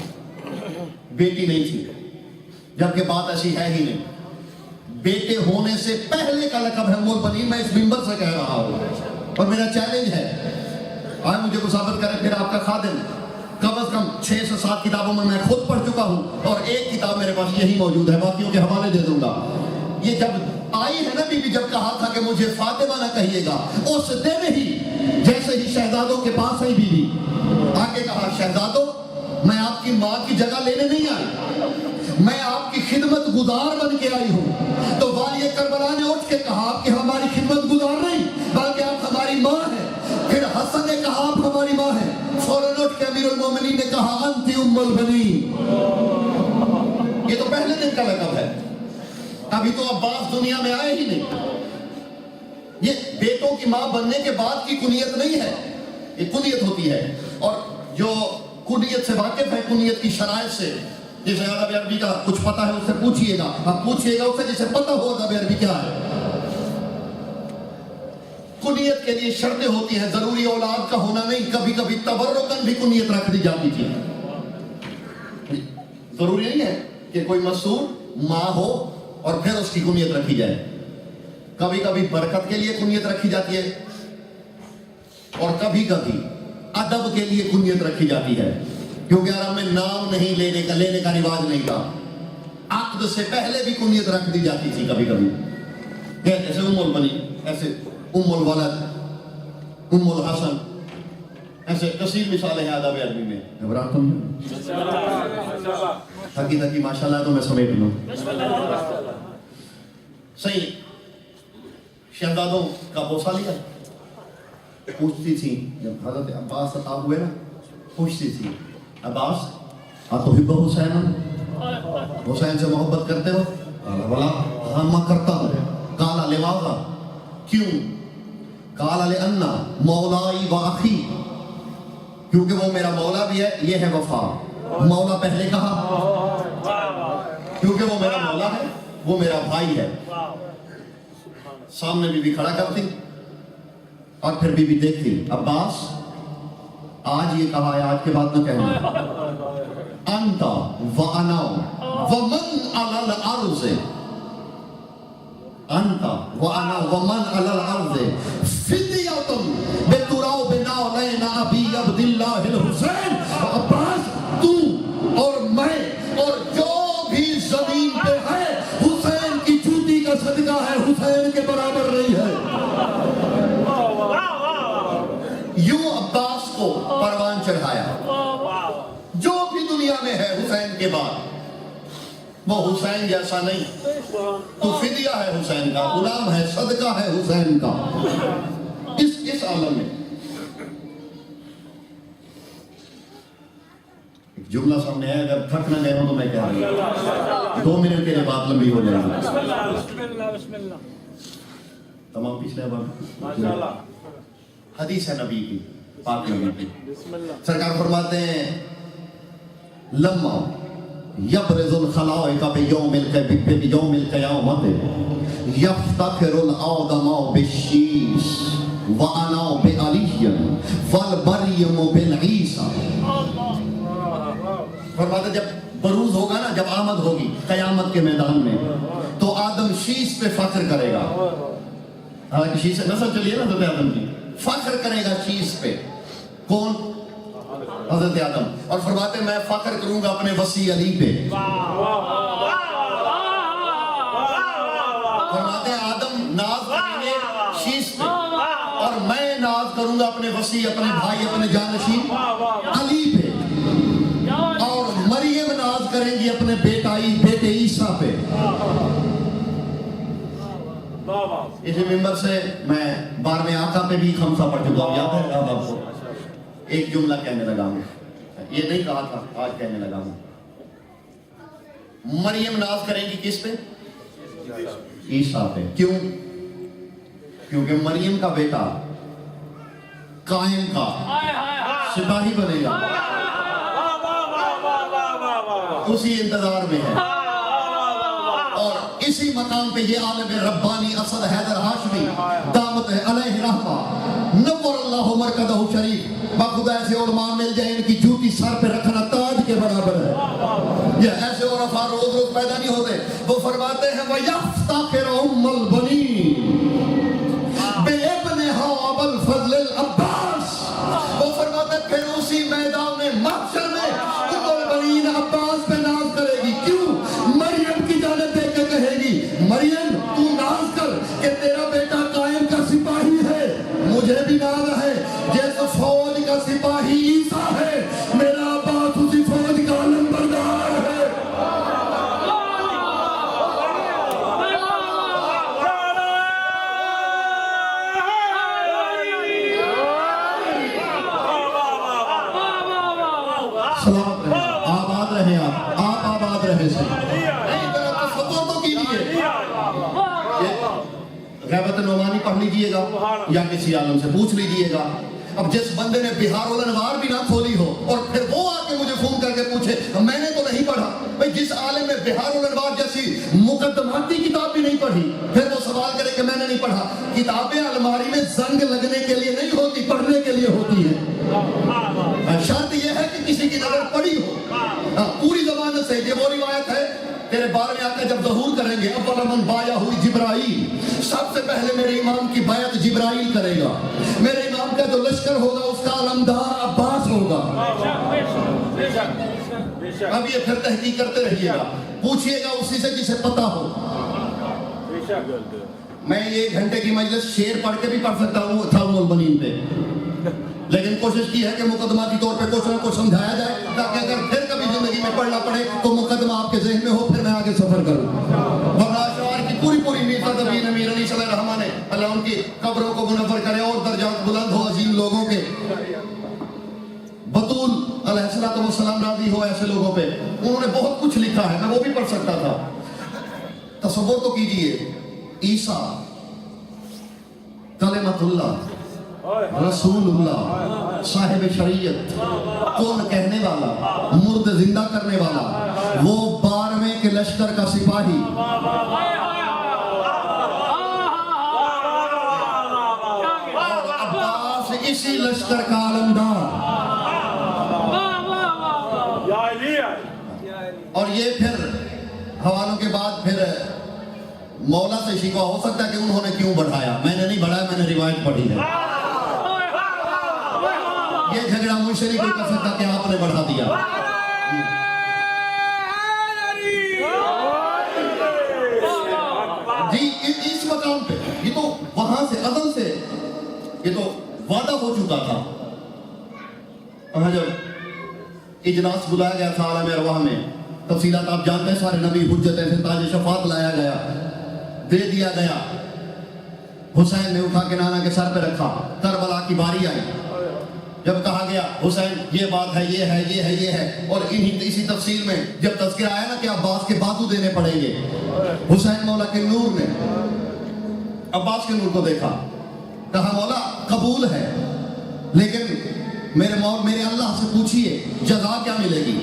بیٹی نہیں تھی، جبکہ بات ایسی ہے ہی نہیں. بیٹے ہونے سے پہلے کا لقب ہے ام البنین. میں اس منبر سے کہہ رہا ہوں اور میرا چیلنج ہے، آئے مجھے کو ثابت کریں پھر آپ کا خادم. کم از کم 6 سے 7 کتابوں میں خود پڑھ چکا ہوں اور ایک کتاب میرے پاس یہی موجود ہے، باقیوں کے حوالے دے دوں گا. یہ جب آئی ہے نا بی بی، جب کہا تھا کہ مجھے فاطمہ نہ کہیے گا، اس دن ہی جیسے ہی شہزادوں کے پاس آئی بی بی، آ کے کہا شہزادوں میں آپ کی ماں کی جگہ لینے نہیں آئی، میں آپ کی خدمت گزار بن کے آئی ہوں. تو والی کربلا نے اٹھ کے کہا کہ ہماری خدمت گزار نہیں بلکہ آپ ہماری ماں ہیں. پھر حسن نے کہا آپ ہماری ماں ہیں. فوراً اٹھ کے امیر المومنین نے کہا انت ام البنین. یہ تو پہلے دن کا لقب ہے، ابھی تو عباس دنیا میں آئے ہی نہیں. یہ بیٹوں کی ماں بننے کے بعد کی کنیت نہیں ہے، یہ کنیت ہوتی ہے. اور جو کنیت سے واقف ہے، کنیت کی شرائط سے، جسے ادب عربی کا کچھ پتا ہے اس سے پوچھئے گا، آپ پوچھئے گا اس سے جسے پتا ہو ادب عربی کیا ہے. کنیت کے لیے شرطیں ہوتی ہیں، ضروری اولاد کا ہونا نہیں. کبھی کبھی تبرکن بھی کنیت رکھ دی جاتی تھی. ضروری نہیں ہے کہ کوئی مسعود ماں ہو اور پھر اس کی کنیت رکھی جائے. کبھی کبھی برکت کے لیے کنیت رکھی جاتی ہے اور کبھی کبھی ادب کے لیے کنیت رکھی جاتی ہے، کیونکہ عرب میں نام نہیں لینے کا رواج نہیں تھا. عقد سے پہلے بھی کنیت رکھ دی جاتی تھی کبھی کبھی، ایسے ام البنین، ایسے ام الولد، ام الحسن، ایسے کثیر مثالیں ہیں ادب عربی میں. گھبراہٹ تھکی تھکی ماشاءاللہ تو میں سمیٹ لوں. صحیح. شہزادوں کا بوسہ لیا. پوچھتی تھی جب حضرت عباس عطا ہوئے نا، پوچھتی تھی عباس اتحب حسین، حسین سے محبت کرتے ہو؟ قال بلا، ہاں میں کرتا ہوں. قال لماذا، کیوں؟ قال لأن مولائی و اخی، کیونکہ وہ میرا مولا بھی ہے. یہ ہے وفا. مولا پہلے کہا کیونکہ وہ میرا مولا ہے، وہ میرا بھائی ہے. سامنے بی بی کھڑا کرتی اور پھر بی بی دیکھتی، عباس آج یہ کہا ہے، آج کے بعد نہ کہنا. انت و انا و من علی الارض، انت و انا و من علی الارض فدیۃ بتراب نعلین ابی عبداللہ الحسین. عباس تو اور میں اور جو بھی زمین پہ ہے حسین کی جوتی کا صدقہ ہے، حسین کے برابر نہیں ہے. یوں عباس کو پروان چڑھایا. جو بھی دنیا میں ہے حسین کے بعد وہ حسین جیسا نہیں. تو فدیہ ہے حسین کا، غلام ہے، صدقہ ہے حسین کا. اس عالم میں ایک جملہ سامنے ہے، اگر تھک نہ گئے ہو تو میں کہہ رہا ہوں 2 منٹ کے لیے بات لمبی ہو جائے گی. تمام پچھلے بار حدیث ہے نبی کی، پاک نبی کی. سرکار فرماتے ہیں لما یبرز الخلائق بیوم القیامت یفتخر الآدم بالشیش وانا بعلی والمریم بالعیسی. فرماتے جب بروز ہوگا نا، جب آمد ہوگی قیامت کے میدان میں، تو آدم شیش پہ فخر کرے گا. حالانکہ شیش سے نسل چلیے نا حضرت آدم کی، فخر کرے گا شیش پہ. کون؟ حضرت آدم. اور فرماتے میں فخر کروں گا اپنے وسیع علی پہ. فرماتے آدم ناز کریں گے شیش پہ اور میں ناز کروں گا اپنے وسیع، اپنے بھائی، اپنے جانشین علی پہ. اور مریم ناز کریں گی اپنے بیٹے عیسیٰ پہ. اسی ممبر سے میں 12ویں آقا پہ بھی خمسہ پڑھ چکا ہوں, یاد ہے آپ کو؟ ایک جملہ کہنے لگا ہوں, یہ نہیں کہا تھا, آج کہنے لگا ہوں. مریم ناز کریں گی کس پہ؟ عیسیٰ پہ. کیوں؟ کیونکہ مریم کا بیٹا قائم کا سپاہی بنے گا, اسی انتظار میں ہے. اور اسی مقام پہ یہ عالم ربانی اسد حیدر ہاشمی دامت علیہ رحمہ نور اللہ مرکزہ شریف بخدا ایسے علماء مل جائے ان کی جوتی سر پہ رکھنا تاج کے برابر ہے. یہ ایسے عرفاء روز روز پیدا نہیں ہوتے. وہ فرماتے ہیں وَيَفْتَخِرُ أُمَّ الْبَنِينَ بِإِبْنِهَا أَبَا الْفَضْلِ الْعَبَّاسِ. وہ فرماتے ہیں پھر اسی میدان محشر میں ام البنین عباس پہ ناز کرے گی. کیوں؟ مریم کی جانب دے کے کہے گی مریم تو ناز کر کہ تیرا بیٹا قائم کا سپاہی ہے, مجھے بھی ناز ہے جیسے فوج کا سپاہی عیسیٰ ہے, میرا عباس اسی فوج کا علمبردار ہے. سلامت رہے, آباد رہے, آپ آباد رہے سے تصور تو کیجیے. غیبت نعمانی پڑھ لیجئے گا یا کسی عالم سے پوچھ لیجئے گا. اب جس بندے نے بہار الانوار بھی نہ کھولی ہو اور پھر وہ آ کے مجھے فون کر کے پوچھے میں نے تو نہیں پڑھا, بھئی جس عالم نے بہار الانوار جیسی مقدماتی کتاب بھی نہیں پڑھی پھر وہ سوال کرے کہ میں نے نہیں پڑھا. کتابیں الماری میں زنگ لگنے کے لیے نہیں ہوتی, پڑھنے کے لیے ہوتی ہے. شرط یہ ہے کہ کسی کی نظر پڑی ہو پوری زبان سے. یہ وہ روایت ہے تیرے 12ویں آقا جب ظہور کریں گے اول من بایا ہوئی جبرائیل, سب سے پہلے میرے امام کی بیعت جبرائیل کرے گا. میرے امام کا جو لشکر ہوگا اس کا علمدار عباس ہوگا. اب یہ پھر تحقیق کرتے رہیے گا, پوچھئے گا اسی سے جسے پتا ہو. میں یہ 1 گھنٹے کی مجلس شعر پڑھ کے بھی پڑھ سکتا ہوں تھا البنین پہ, لیکن کوشش کی ہے کہ مقدماتی طور پہ کچھ نہ کچھ سمجھایا جائے تاکہ اگر پھر کبھی زندگی میں پڑھنا پڑے تو مقدمہ آپ کے ذہن میں ہو, پھر میں آگے سفر کروں. ورنہ اشعار کی پوری میرزا نبی امیر علی صلی اللہ علیہ وسلم نے, اللہ ان کی قبروں کو منور کرے اور درجات بلند ہو عظیم لوگوں کے. بطول علیہ السلام راضی ہو ایسے لوگوں پہ, انہوں نے بہت کچھ لکھا ہے, میں وہ بھی پڑھ سکتا تھا. تصور تو کیجئے عیسیٰ کلمۃ اللہ رسول اللہ صاحب شریعت کون کہنے والا مرد زندہ کرنے والا, وہ 12ویں کے لشکر کا سپاہی. اور عباس اسی لشکر کا علمدار. اور یہ پھر حوالوں کے بعد پھر مولا سے شکوہ ہو سکتا ہے کہ انہوں نے کیوں بڑھایا. میں نے نہیں بڑھایا, میں نے روایت پڑھی ہے. یہ جھگڑا مجھ سے نہیں کوئی کر سکتا کہ آپ نے بڑھا دیا. جی اس مقام پہ یہ تو وہاں سے ازل سے یہ تو وعدہ ہو چکا تھا. وہاں جب اجلاس بلایا گیا تھا عالم ارواح میں, تفصیلات آپ جانتے ہیں سارے, نبی حجت سے تاج شفاعت لایا گیا, دے دیا گیا. حسین نے اٹھا کے نانا کے سر پہ رکھا, کربلا کی باری آئی. جب کہا گیا حسین یہ بات ہے, یہ ہے, یہ ہے, یہ ہے, اور اسی تفصیل میں جب تذکرہ آیا نا کہ عباس کے بازو دینے پڑیں گے, حسین مولا کے نور نے عباس کے نور کو دیکھا, کہا مولا قبول ہے لیکن میرے اللہ سے پوچھئے جزا کیا ملے گی.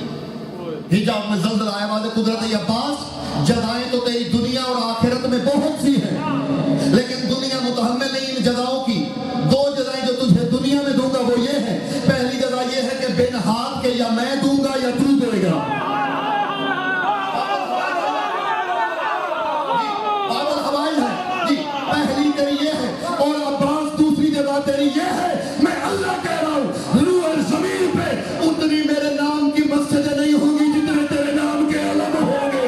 حجاب میں زلزلہ آیا واضح قدرت عباس, جزائیں تو تیری دنیا اور آخرت میں بہت سی ہیں لیکن دنیا متحمل نہیں ان جزاؤں کی. 2 جزائیں جو تجھے دنیا میں دوں گا وہ یہ ہے, پہلی جزا یہ ہے کہ بن ہاتھ کے یا میں دوں گا یا تو دے گا. بابل حوائل ہے جی, پہلی تیری یہ ہے, اور عباس دوسری جزا تیری یہ ہے, میں اللہ کہہ رہا ہوں روح زمین پہ اتنی میرے نام کی مسجدیں نہیں ہوں گی جتنے تیرے نام کے علم ہوں گے.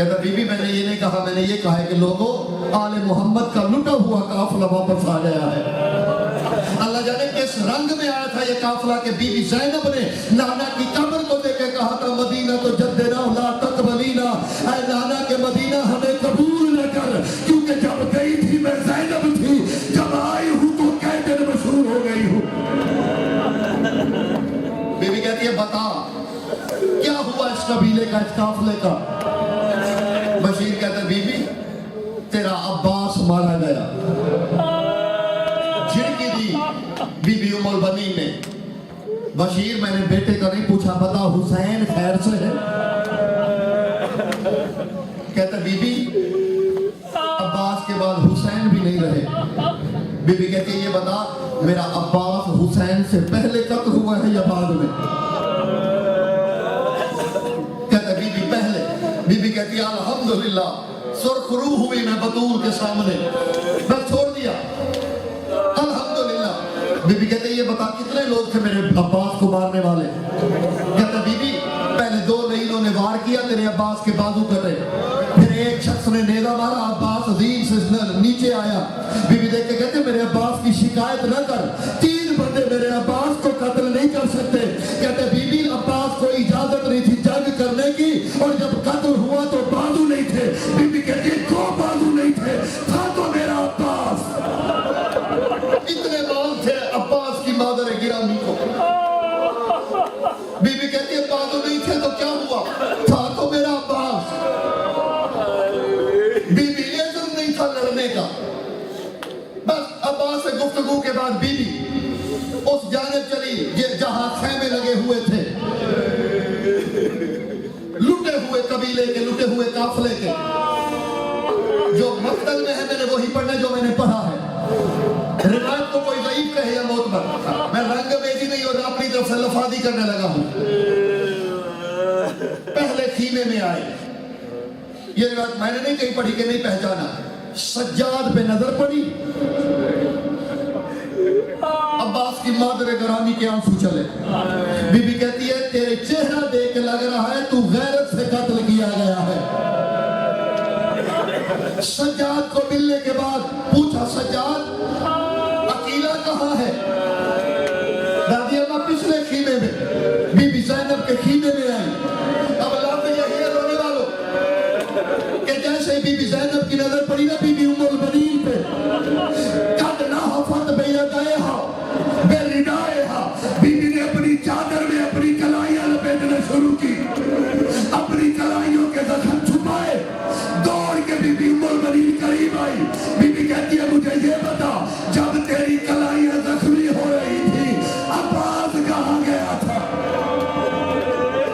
کہتا بیوی میں نے یہ نہیں کہا, میں نے یہ کہا ہے کہ لوگوں آل محمد کا لٹا ہوا قافلہ واپس آ گیا ہے. اللہ جانے کس رنگ میں آیا تھا یہ قافلہ کہ بی بی زینب نے نانا کی قبر کو دیکھ کے کہا تھا مدینہ تو جدنا لا تقبلینا, اے نانا کے مدینہ ہمیں قبول نہ کر, کیونکہ جب گئی تھی میں زینب تھی, جب آئی ہوں تو کہہ دن مشہور ہو گئی ہوں. بی بی کہتی ہے بتا کیا ہوا اس قبیلے کا, اس قافلے کا؟ بشیر کہتا ہے بی بی تیرا عباس مارا گیا. جھڑکی دی بی بی ام البنین نے. بشیر میں نے بیٹے کا نہیں پوچھا, بتا حسین خیر سے ہے؟ کہتا بی بی عباس کے بعد حسین بھی نہیں رہے. بی بی کہتی ہے یہ بتا میرا عباس حسین سے پہلے قتل ہوا ہے یا بعد میں؟ کہتا بی بی پہلے. بی بی کہتی ہے الحمدللہ سرخ روح ہوئی میں بطول کے سامنے, بس چھوڑ دیا الحمدللہ. بی بی کہتے یہ بتا کتنے لوگ تھے میرے عباس کو مارنے والے؟ کہتا بی بی پہلے 2 نیلوں نے وار کیا, تیرے عباس کے بازو کٹے, پھر ایک شخص نے نیزہ مارا, عباس عظیم سے نیچے آیا. بی بی دیکھ کے کہتے میرے عباس کی شکایت نہ کر, 3 بندے میرے عباس کو قتل نہیں کر سکتے. کہتے بی بی عباس کو اجازت نہیں تھی جنگ کرنے کی, اور جب قتل ہوا تو بازو نہیں تھے. بی بی کہتی کو بازو نہیں تھے, تھا تو میرا عباس. اتنے مال تھے عباس کی مادر گرامی کو. بی بی کہتی ہے بازو نہیں تھے تو کیا ہوا, تھا تو میرا عباس. بی بی عزم نہیں تھا لڑنے کا. بس عباس سے گفتگو کے بعد بی بی اس جانب چلی جہاں خیمے لگے ہوئے تھے, لٹے ہوئے قبیلے کے, لٹے ہوئے قافلے کے. جو مقتل میں ہے میں نے وہی پڑھنا جو میں نے پڑھا ہے. روایت کو کوئی ضعیف کہے یا معتبر, میں رنگ بیجی نہیں اور اپنی طرف سے لفاظی کرنے لگا ہوں. پہلے خیمے میں آئے. یہ روایت میں نے نہیں کہیں پڑھی کہ نہیں پہچانا. سجاد پہ نظر پڑی, عباس کی مادر گرامی کے آنسو چلے. بی بی کہتی ہے تیرے چہرہ دیکھ کے لگ رہا ہے تو غیرت سے قتل کیا گیا ہے. سجاد کو ملنے کے بعد پوچھا سجاد عقیلہ کہاں ہے؟ دادی اماں پچھلے خیمے میں. بی بی زینب کے خیمے میں آئی. اب اللہ پہ یہی ہے رونے والوں کہ جیسے بی بی زینب کی نظر پڑی نا بی بی ام البنین پہ, قد نحفت بیدائہا بردائہا, بی بی نے اپنی چادر میں اپنی کلائیاں لپیٹنا شروع کی, اپنی کلائیوں کے زخم چھپائے. دوڑ کے بی بی ام البنین قریب آئی. بی بی کہتی ہے مجھے یہ بتا جب تیری کلائیاں زخمی ہو رہی تھی عباس کہاں گیا تھا؟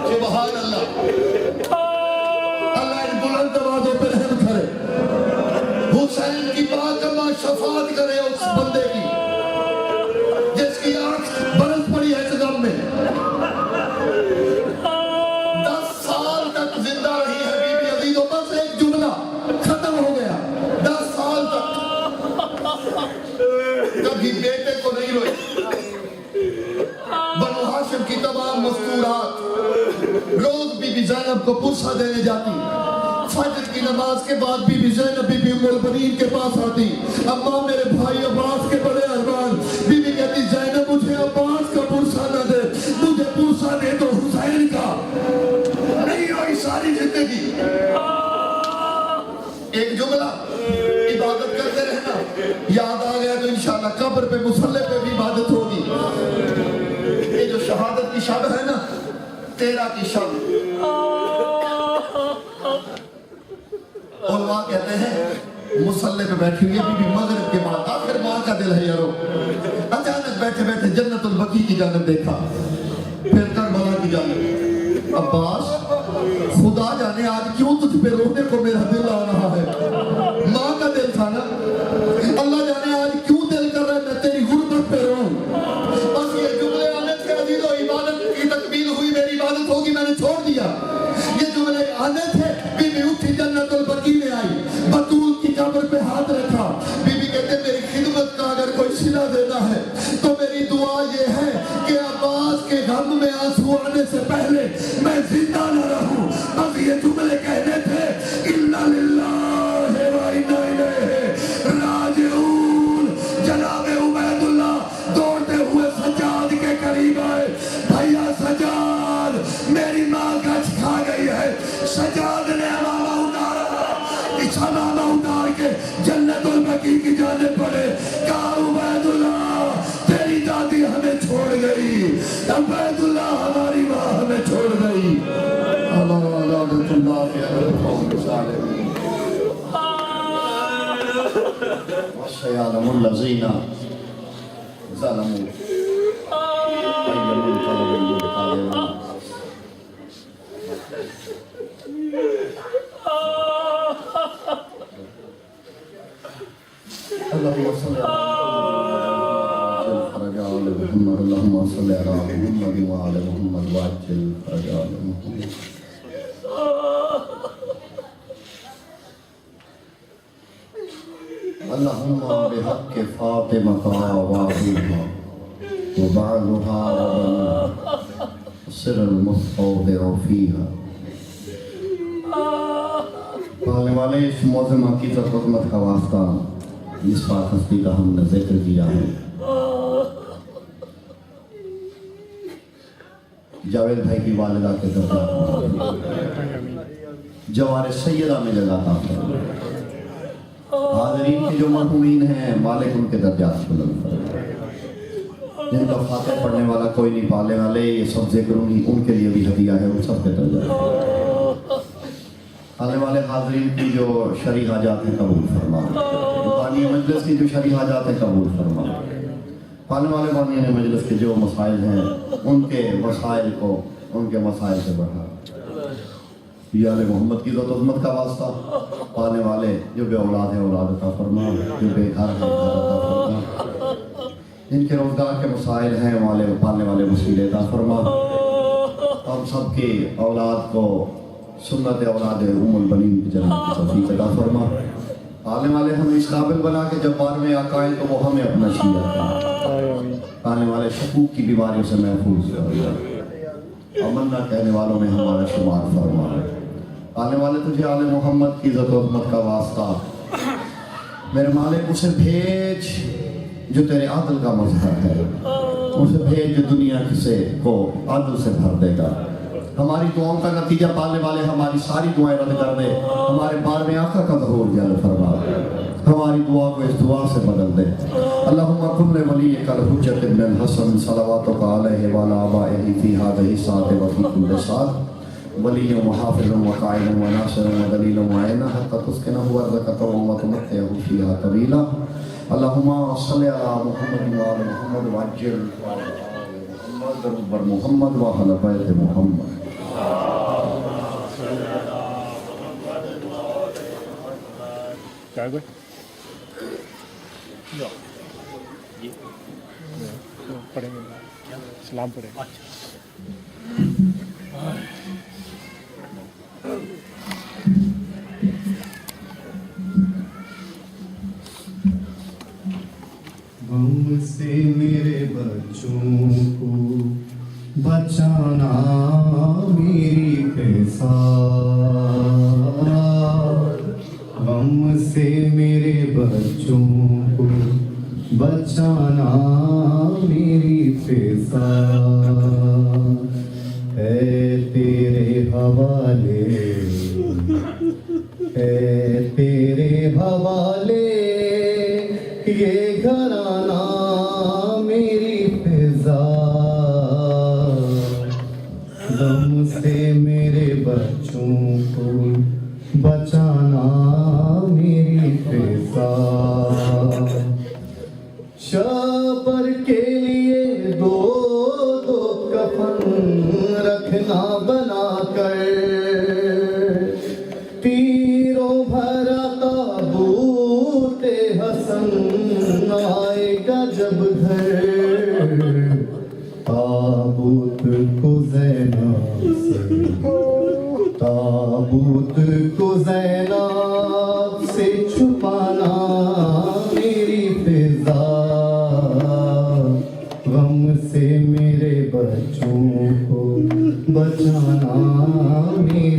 سبحان اللہ. اللہ ان بلند آوازوں پہ رحم کرے. حسین کی پاک اماں شفاعت کرے اس بندے کی جس کی آنکھ برس پڑی ہے اس غم میں. 10 سال تک زندہ رہی ہے بی بی عزیزوں. بس ایک جملہ ختم ہو گیا. 10 سال تک کبھی بیٹے کو نہیں روئی. بنو ہاشم کی تمام مستورات روز بی بی زینب کو پرسہ دینے جاتی. فجر کی نماز کے بعد بی بی زینب بی بی ام البنین کے پاس آتی. اماں میرے بھائی عباس کے بڑے ارمان. بی بی کہتی زینب مجھے عباس کا پرسہ نہ دے, مجھے پرسہ دے تو حسین کا. نہیں ہوئی ساری زندگی. ایک جملہ عبادت کرتے رہنا, یاد آ گیا تو انشاءاللہ قبر پہ مصلی پہ بھی عبادت ہوگی. یہ جو شہادت کی شب ہے نا 13 کی شب, علماء کہتے ہیں مصلی پہ بیٹھی ہوئی بی بی مغرب کے بعد. آخر ماں کا دل ہے یارو. اچانک بیٹھے بیٹھے جنت البقیع کی جانب دیکھا, پھر کربلا کی جانب. عباس خدا جانے آج کیوں تجھ پہ رونے کو میرا دل آ رہا ہے. ماں کا دل تھا نا. اللہ جانے آج کیوں دل کر رہا ہے میں تیری غربت پہ روؤں. بس یہ جملے آنے تھے عزیزو, عبادت کی تکمیل ہوئی, میری عبادت ہوگی, میں نے چھوڑ دیا. یہ جملے آنے تھے. بی بی اٹھی جنت البقیع میں آئی, بطول کی قبر پہ ہاتھ رکھا. بی بی کہتے میری خدمت کا اگر کوئی صلہ دینا ہے تو میری دعا یہ ہے کہ عباس کے غم میں آنسو آنے سے پہلے میں زندہ نہ رہوں. بس یہ جملے کہنے تھے وسيعلم الذين ظلموا أي منقلب ينقلبون. اللهم صل على محمد، اللهم صل على محمد وعلى محمد وعجل فرج آل محمد. اللهم بحق فاطمة وأبوها وبعلها وبنوها السر المستودع فيها. پالنے والے اس معظم عقیدت خدمت کا واسطہ جس پاک ہستی کا ہم نے ذکر کیا ہے، جاوید بھائی کی والدہ کے درجات جوار سیدہ میں جگہ تھا، حاضرین کے جو مرحومین ہیں مالک ان کے درجات بلند فرمائے. جن کا فاتح پڑھنے والا کوئی نہیں، پالنے والے یہ سب ذکر ان کے لیے بھی ہدیہ ہے، ان سب کے درجات. آنے والے حاضرین کی جو شرعی حاجات ہیں قبول فرما، بانی مجلس کی جو شرعی حاجات ہیں قبول فرما. پالنے والے بانی مجلس کے جو مسائل ہیں ان کے مسائل کو ان کے مسائل سے بڑھا. یا آل محمد کی ذات عظمت کا واسطہ پالنے والے جو بے اولاد ہیں اولاد عطا فرما، جو بے گھر ہیں گھر عطا فرما، جن کے روزگار کے مسائل ہیں پالنے والے وسیلے عطا فرما. ہم سب کی اولاد کو سنت اولاد البنین کی جنت کی توفیق عطا فرما. پالنے والے ہمیں اس قابل بنا کے جب بار میں آقائیں تو وہ ہمیں اپنا شیعہ کریں. پالنے والے شکوک کی بیماریوں سے محفوظ فرما، امنا کہنے والوں میں ہمارا شمار فرما. پالنے والے تجھے آل محمد کی عزت و عظمت کا واسطہ میرے مالک اسے بھیج جو تیرے عدل کا مظہر ہے، اسے بھیج جو دنیا کسے کو عدل سے بھر دے گا. ہماری دعاؤں کا نتیجہ پالنے والے ہماری ساری دعائیں رد کر دے، ہمارے بار میں آقا کا ظہور جعل فرما، ہماری دعا کو اس دعا سے بدل دے. اللہم کن ولیک الحجۃ ابن الحسن صلواتک علیہ وعلی آبائہ فی ہذہ الساعۃ وفی کل ساعۃ ولی وحافظ وقائد وناصر ودلیل وعین حتی تسکنہ ارضک وتمتعہ فیہا طویلا. اللہم صلی علی محمد وعلی محمد وعجل محمد بر محمد وعلی بیت محمد. سلام پڑھیں. غم سے میرے بچوں کو بچانا میری پیسہ، غم سے میرے بچوں کو بچانا میری پیسہ. اے تیرے حوالے، اے تیرے حوالے یہ گھرانہ میری فضا، غم سے میرے بچوں کو بچانا میری فضا. شبر کے لیے دو دو کفن رکھنا بنا کر، تیروں بھرا تابوت حسن آئے گا جب گھر. تابوت کو زینب سے، تابوت کو زینب سے چھپانا میری فضا، غم سے میرے بچوں کو بچانا میری